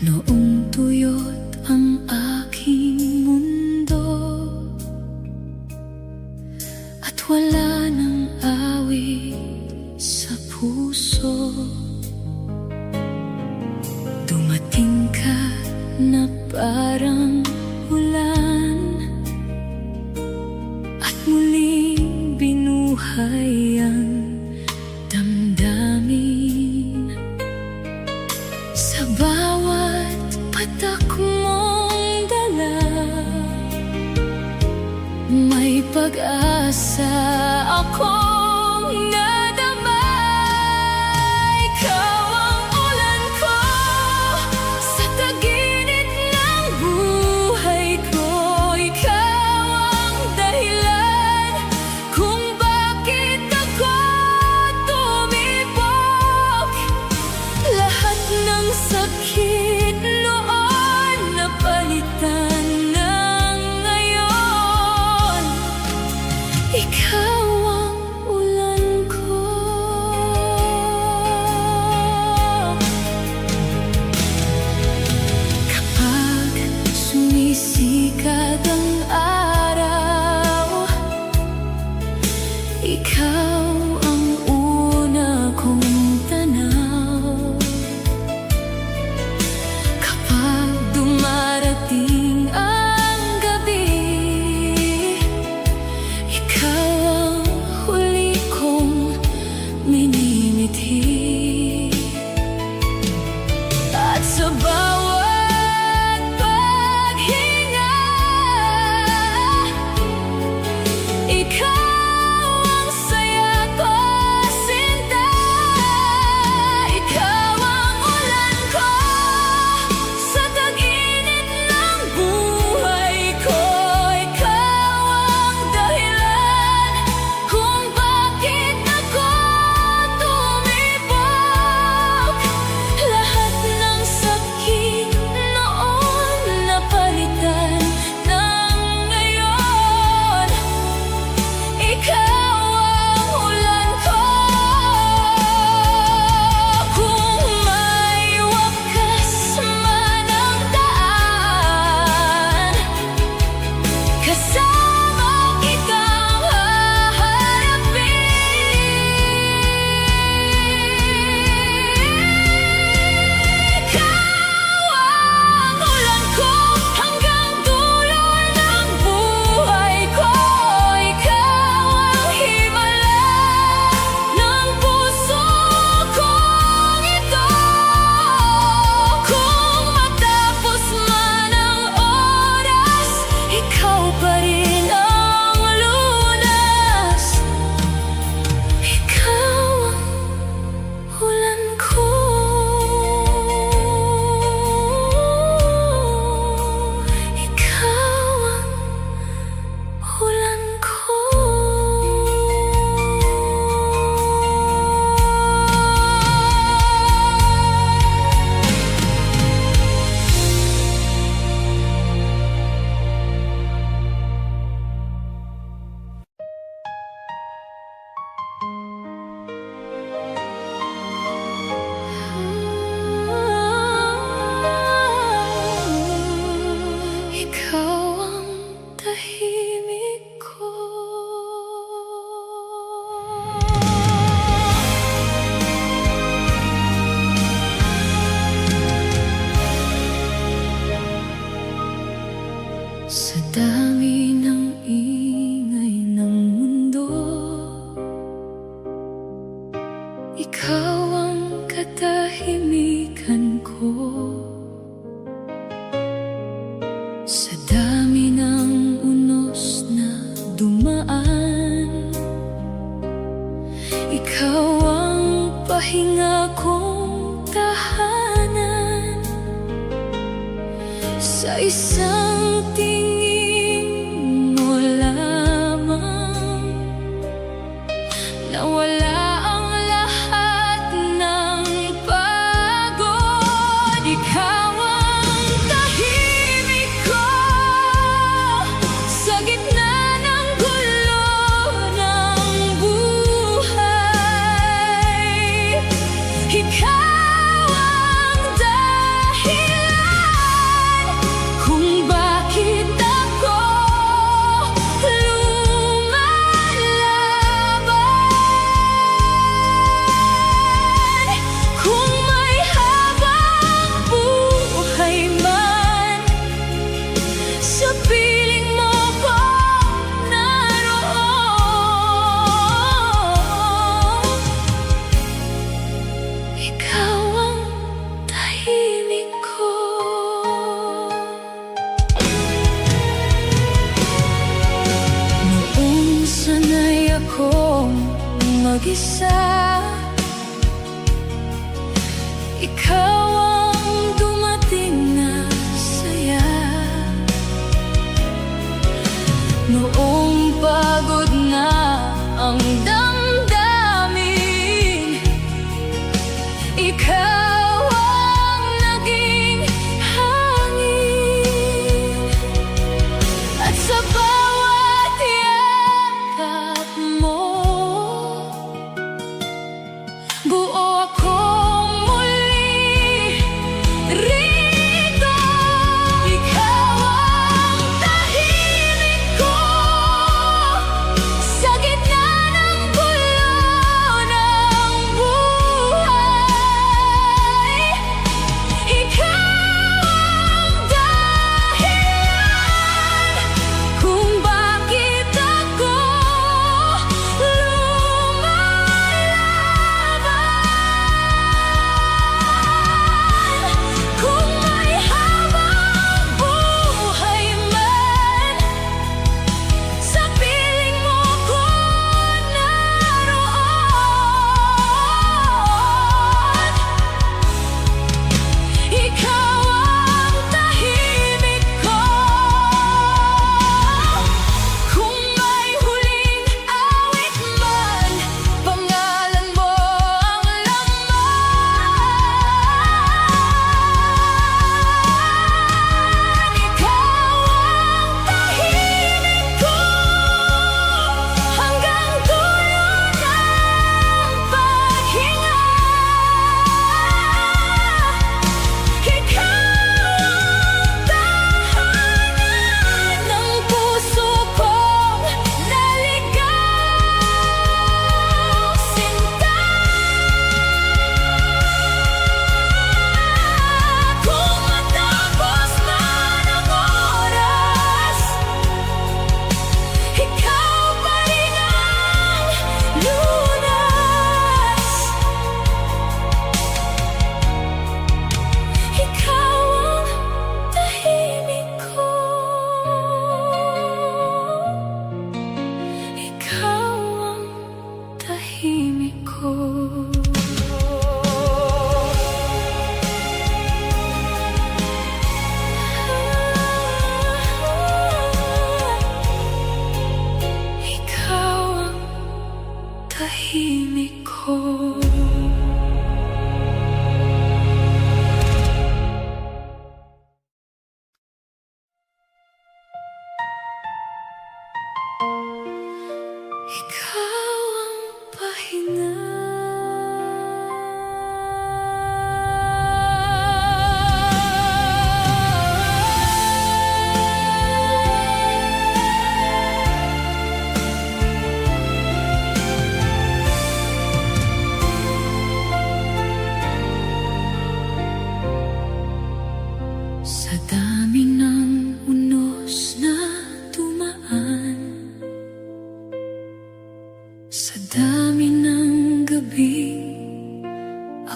noong tuyot ang aking mundo at wala nang awit sa puso. Dumating ka na parang ulan at muling binuhay ang damdamin. Sa bawat patak mong dala, may pag-asa akong nadama. Ikaw ang ulan ko sa taginit ng buhay. Ikaw ang katahimikan ko. Sa dami ng unos na dumaan, ikaw ang pahinga kong tahanan. Sa isang tingin mo lamang, nawala ang lahat ng pagod. Ikaw ang tahimik ko sa gitna ng gulo ng buhay. Ikaw ang dahilan kung bakit ako lumalaban. Kung may habang buhay man, sa piling mo ko naroon. Ikaw ang tahimik ko. Noong sanay akong mag-isa, ikaw ang dumating na saya. Noong pagod na ang damdamin, ikaw ang naging hangin. At sa bawat yakap mo, buo akong muling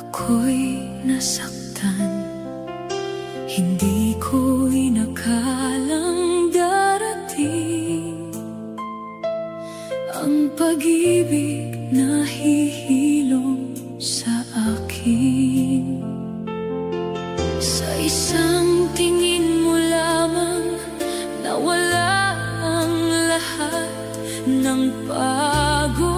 ako'y nasaktan. Hindi ko inakalang darating ang pag-ibig na hihilom sa akin. Sa isang tingin mo lamang nawala ang lahat ng pagod.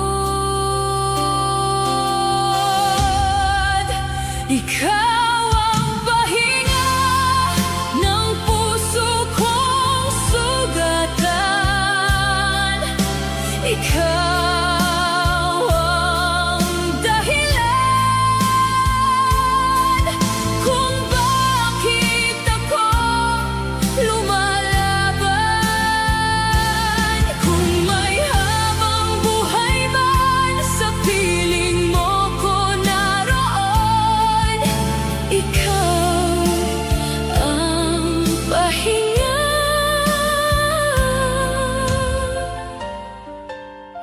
Ikaw ang pahinga ng puso kong sugatan. Ikaw ang dahilan kung bakit ako lumalaban. Kung may habang buhay man sa piling mo ko naroon, ikaw ang pahinga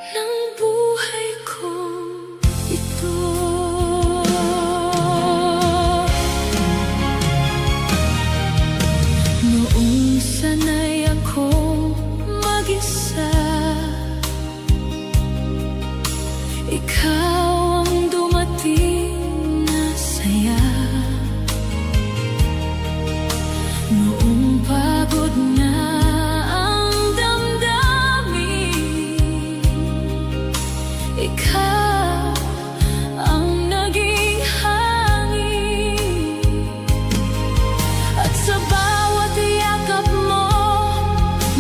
ng buhay kong ito. Noong sanay akong mag-isa, ikaw ang dumating na saya. Noong pagod na ang damdamin, ikaw ang naging hangin. At sa bawat yakap mo,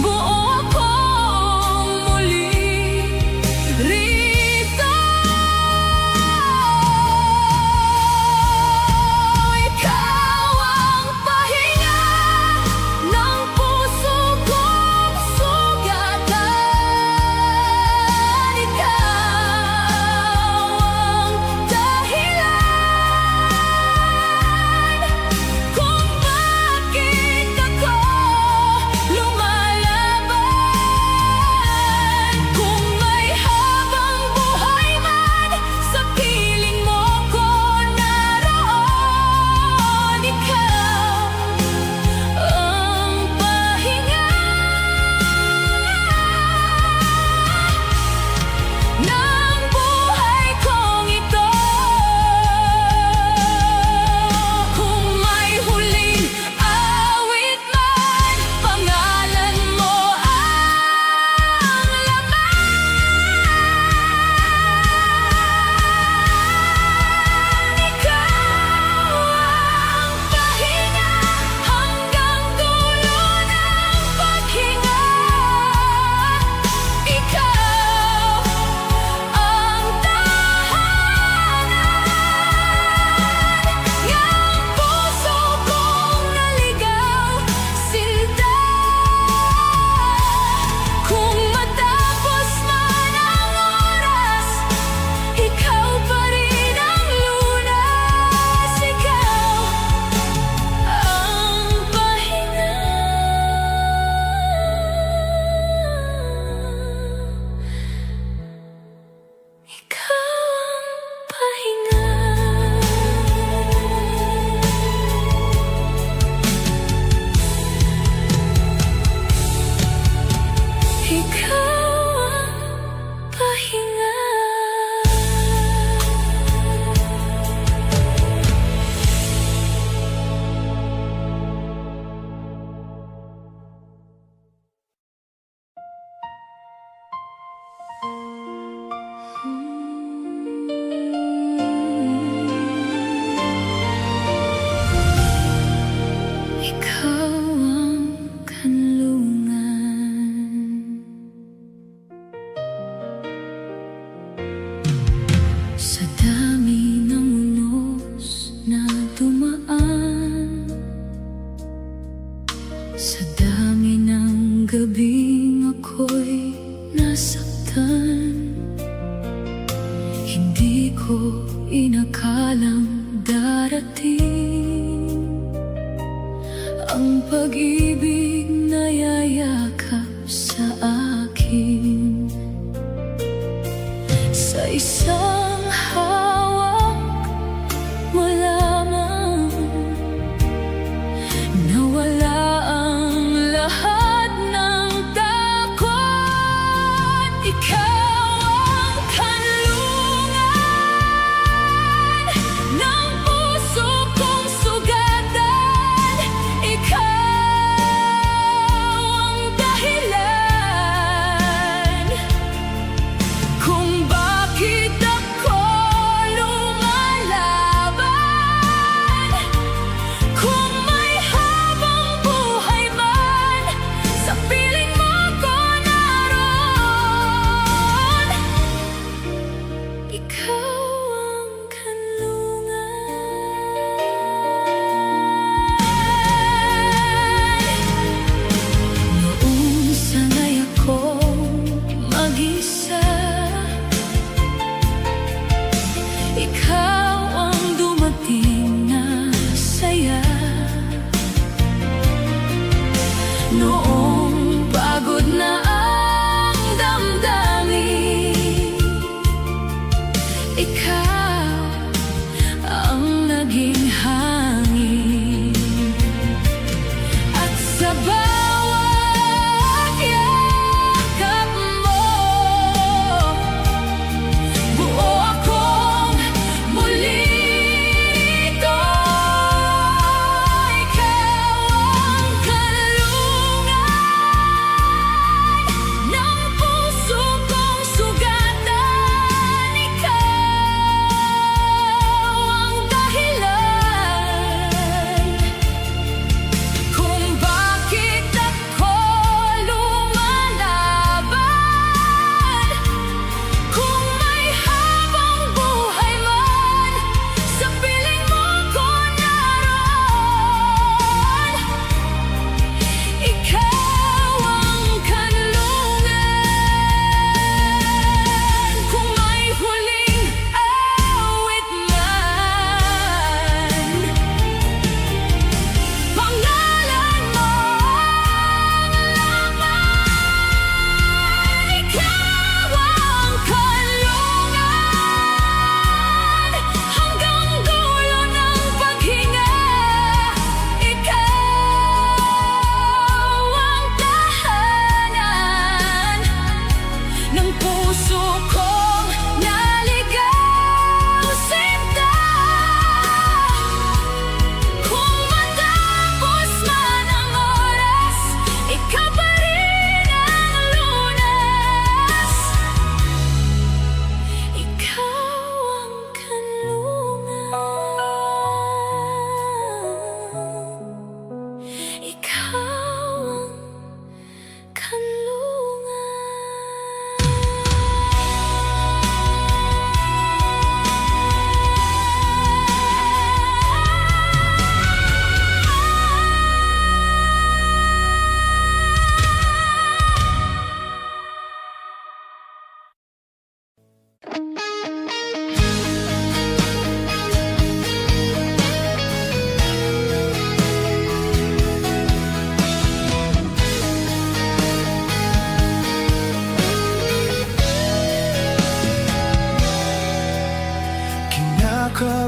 buo akong muli rito. Ikaw ang pahinga ng puso kong sugatan. Ikaw ang dahilan kung bakit ako lumalaban. Kung may habang buhay man sa piling mo ko naroon, ikaw ang pahinga ng buhay kong ito. Kung may huling awit man, pangalan mo ang laman. Ikaw ang pahinga hanggang dulo ng paghinga. Ikaw ang tahanan ng puso kong naligaw, sinta. Kung matapos man ang oras, ikaw pa rin ang lunas. Ikaw ang pahinga. Ikaw ang pahinga. Ikaw ang pahinga. Ikaw ang kanlungan. Sa dami ng unos na dumaan, sa dami ng gabing ako'y nasaktan, hindi ko inakalang darating ang pag-ibig na yayakap sa akin. Sa isang hawak,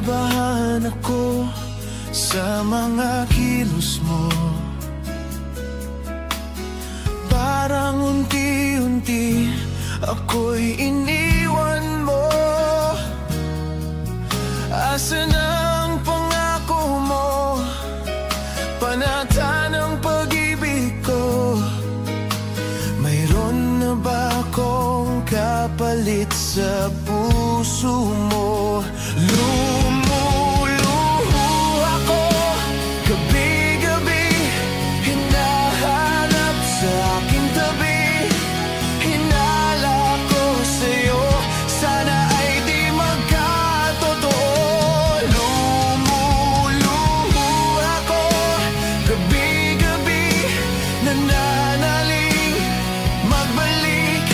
Kinakabahan ako sa mga kilos mo. Parang unti-unti ako'y iniwan mo. Asan ang pangako mo? Panata ng pag-ibig ko. Mayroon na ba akong kapalit sa puso mo? Lumuluho ako gabi-gabi, hinahanap sa aking tabi. Hinala ko sa'yo, sana ay di magkatotoo. Lumuluho ako gabi-gabi, nananalig magbalik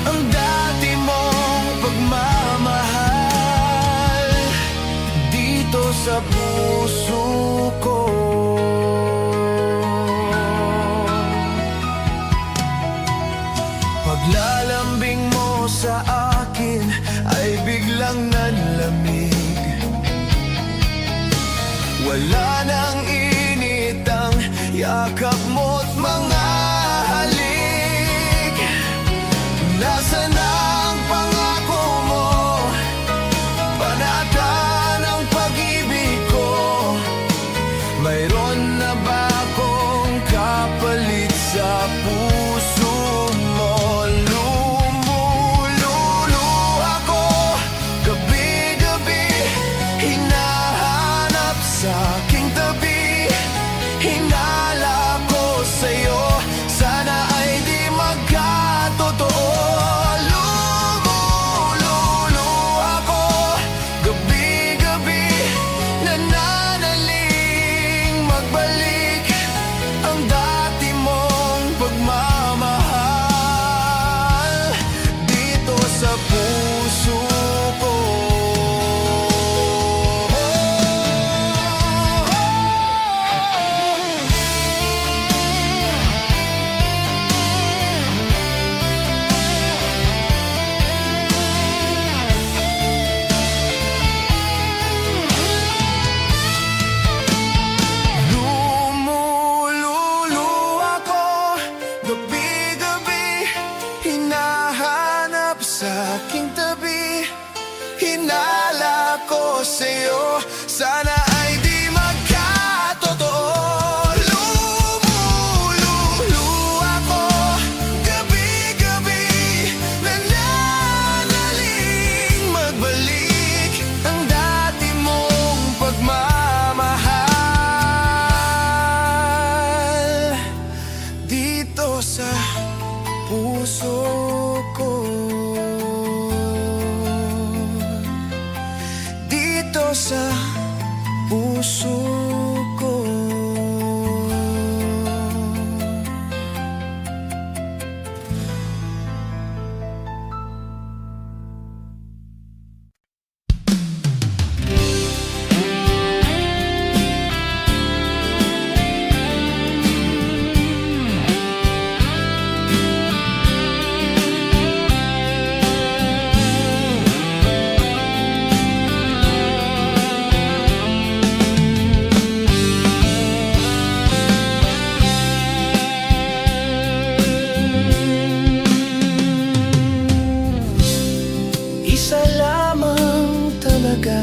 ang dati mong pagmamahal dito sa puso ko. Paglalambing mo sa akin ay biglang nanlamig. Wala nang init ang yakap mo't mga halik. Nasaan ang pangako mo? Panata ng pag-ibig ko. Mayroon na ba akong kapalit sa puso mo? Lumululo ako gabi-gabi, hinahanap sa aking tabi. Hinala ko sa'yo, sana ay di magkatotoo. Lumululo ako gabi-gabi, nananaling magbalik ang dati mong pagmamahal dito sa puso ko. Lumululo ako gabi-gabi, hinahanap sa aking tabi. Hinala ko sa'yo, sana ay di magkatotoo. Lumululo ako gabi-gabi, nananaling magbalik ang dati mong pagmamahal dito sa puso ko. Dito sa puso ko. Isa lamang talaga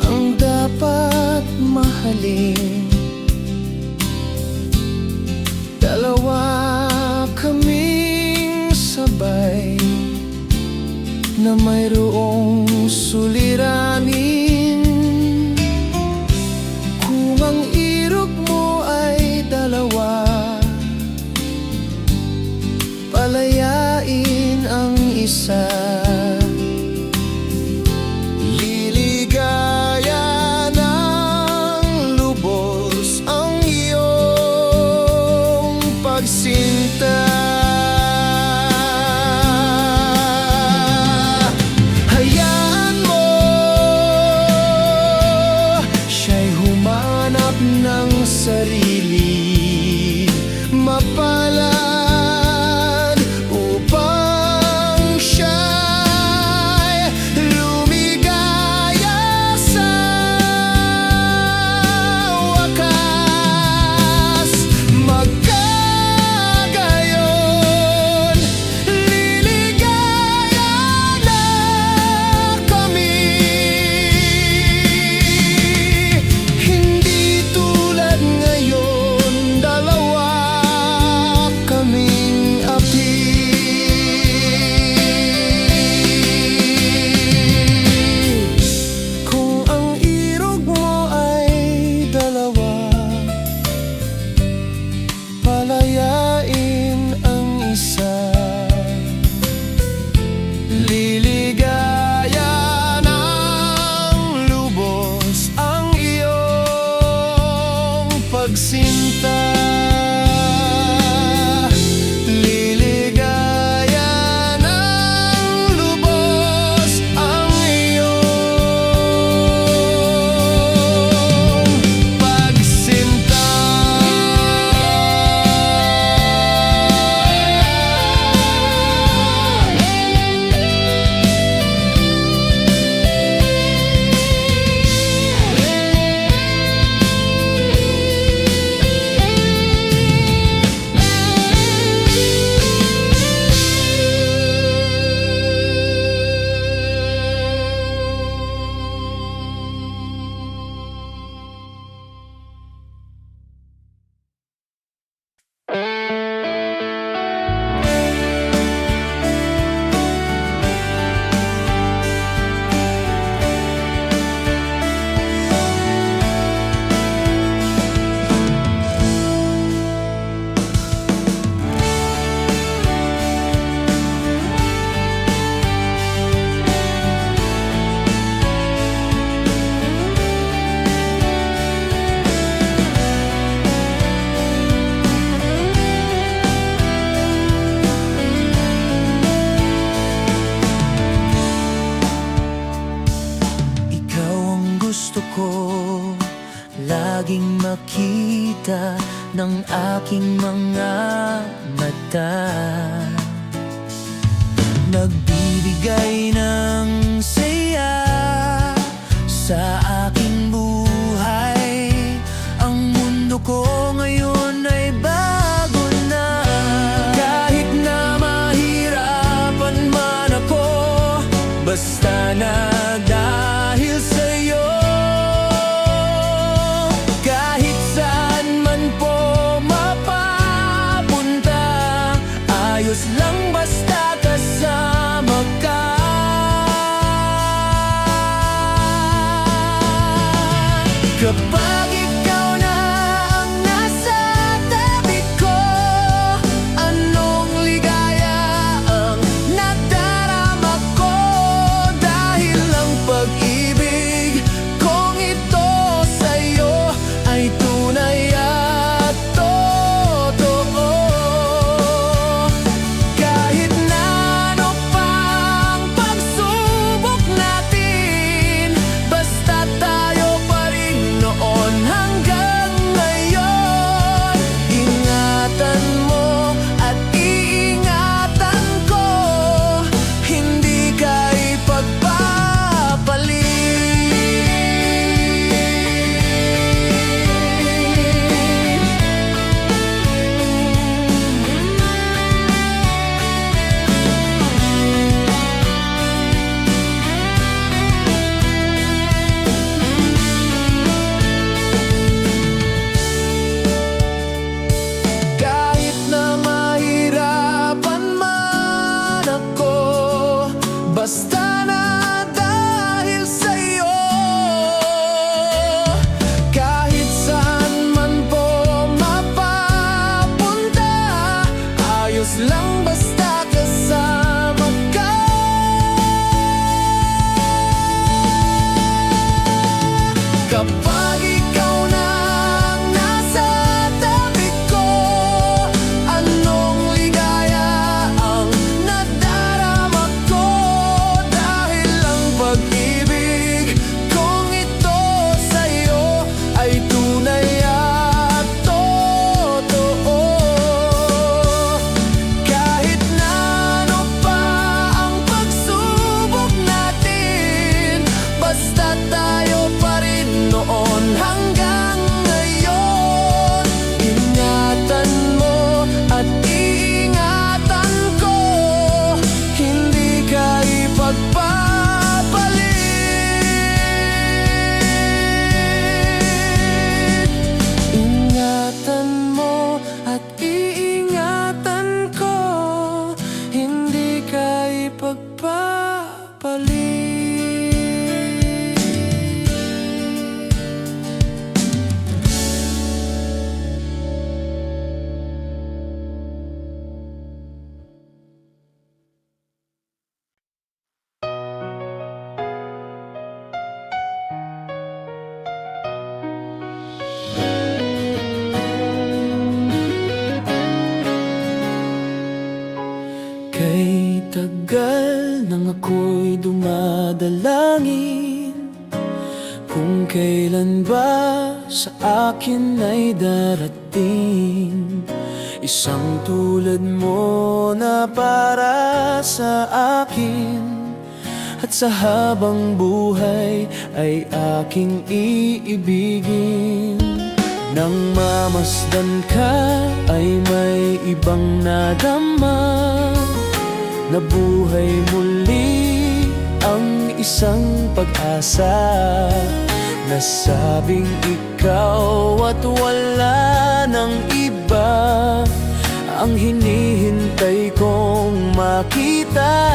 ang dapat mahalin. Dalawa kaming sabay na mayroong suliranin. Kung ang irog mo ay dalawa, palayain ang isa. Liligaya ng lubos ang iyong pagsinta. sinta, liligaya ng lubos ang iyong pagsinta. Gusto ko laging makita ng aking mga mata, nagbibigay ng saya sa aking buhay. Ang mundo ko ngayon ay bago na. Kahit na mahirapan man ako, basta na dahil sa'yo. Kahit saan man po mapapunta, ayos lang basta kasama ka. Kapag ikaw na ang nasa tabi ko, anong ligaya ang nadarama ko. Dahil ang pag-ibig kong ito sa'yo ay tunay at totoo. Kahit na ano pang pagsubok natin, basta tayo pa rin noon dalangin kung kailan ba sa akin ay darating isang tulad mo na para sa akin. At sa habang buhay ay aking iibigin. Nang mamasdan ka ay may ibang nadama, na buhay muli ang isang pag-asa. Nasabing ikaw at wala ng iba ang hinihintay kong makita.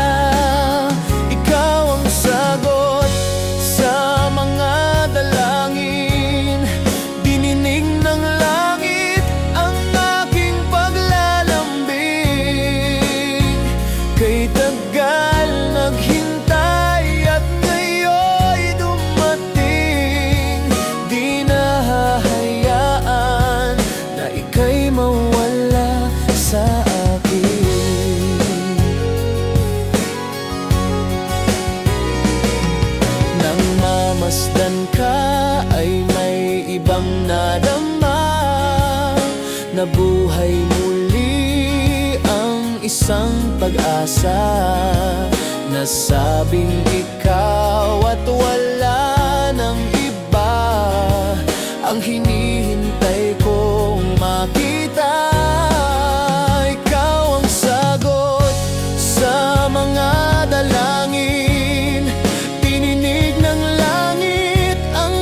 Ikaw ang sagot sa mga dalangin, dininig ng langit ang aking paglalambing. Kay tagal naghintay at ngayon'y dumating, di na hahayaan na ika'y mawala sa akin. Masdan ka ay may ibang nadama, na buhay muli ang isang pag-asa. Nasabing ikaw at wala ng iba ang hinihintay kong makita. Ikaw ang sagot sa mga dalangin, tininig ng langit ang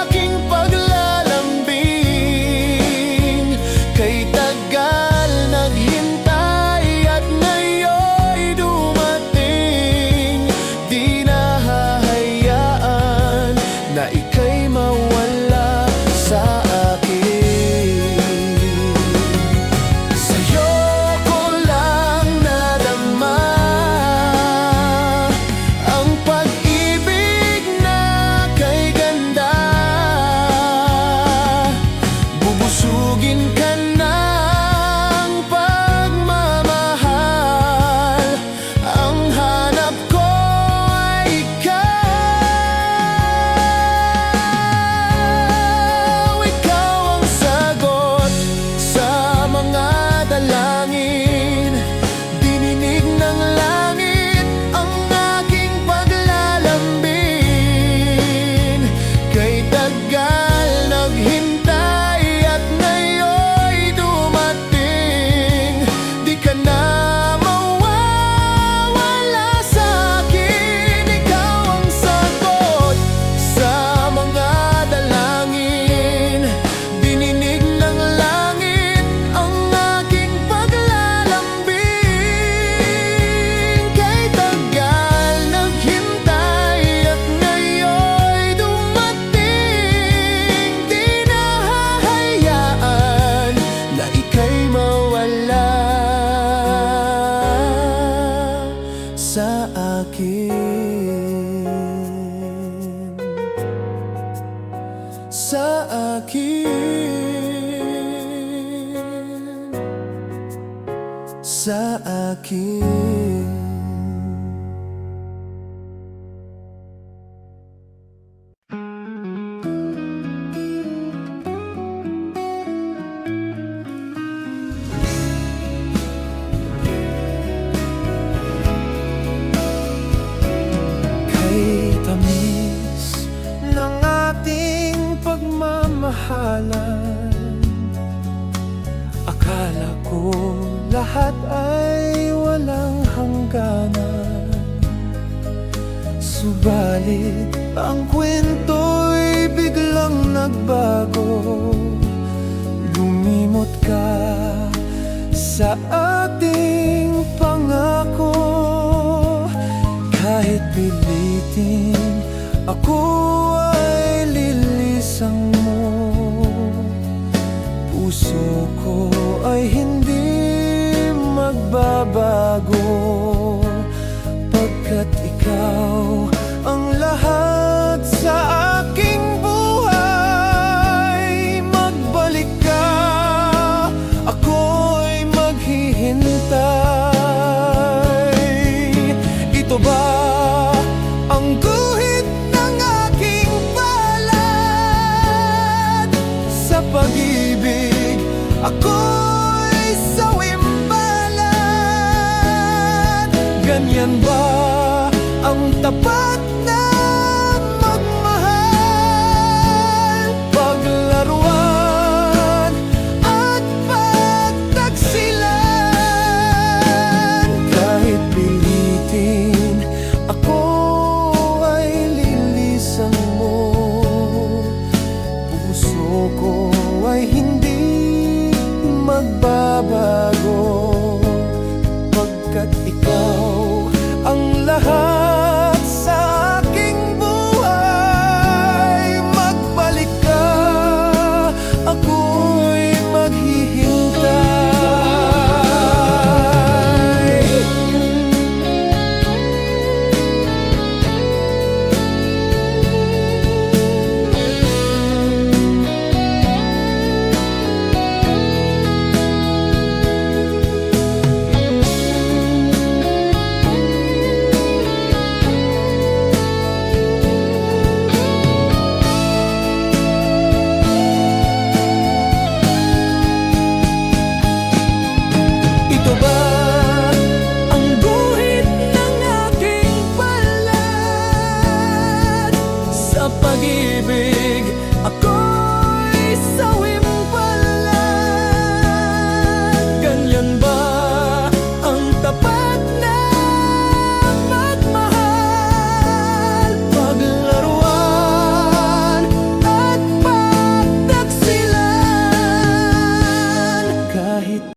aking paglalambing. Kay tagal naghintay at ngayon'y dumating, di na hahayaan na ika'y mawala sa akin. Sa'yo ko lang nadama ang pag-ibig na kay ganda. Bubusugin ka ng pagmamahal, ang hanap ko ay ikaw. Ikaw ang sagot sa mga dalangin, dininig ng langit ang aking paglalambing. Kay tagal naghintay at ngayon'y dumating, di ka na mawawala sa akin. Ikaw ang sagot sa mga dalangin, dininig ng langit ang aking paglalambing. Kay tagal naghintay at ngayon'y dumating, di na hahayaan na ika'y mawala sa akin. Sa akin. Sa akin. Kay tamis ng ating pagmamahalan, akala ko lahat ay walang hangganan. Subalit ang kwento'y biglang nagbago. Lumimot ka sa ating pangako. Kahit pilitin, ako ay lilisang mo. Puso ko ay hindi magbabago, pagkat ikaw ang lahat sa aking buhay. Magbalik ka, ako'y maghihintay. Ito ba ang guhit Yan ba ang tapat na magmahal? Paglaruan at pagtaksilan. Kahit pilitin, ako ay lilisan mo. Puso ko ay hindi magbabago, pagkat ikaw ang lahat sa aking buhay. Magbalik ka, ako'y maghihintay. Ito ba ang guhit ng aking balat? Sa pag-ibig, ako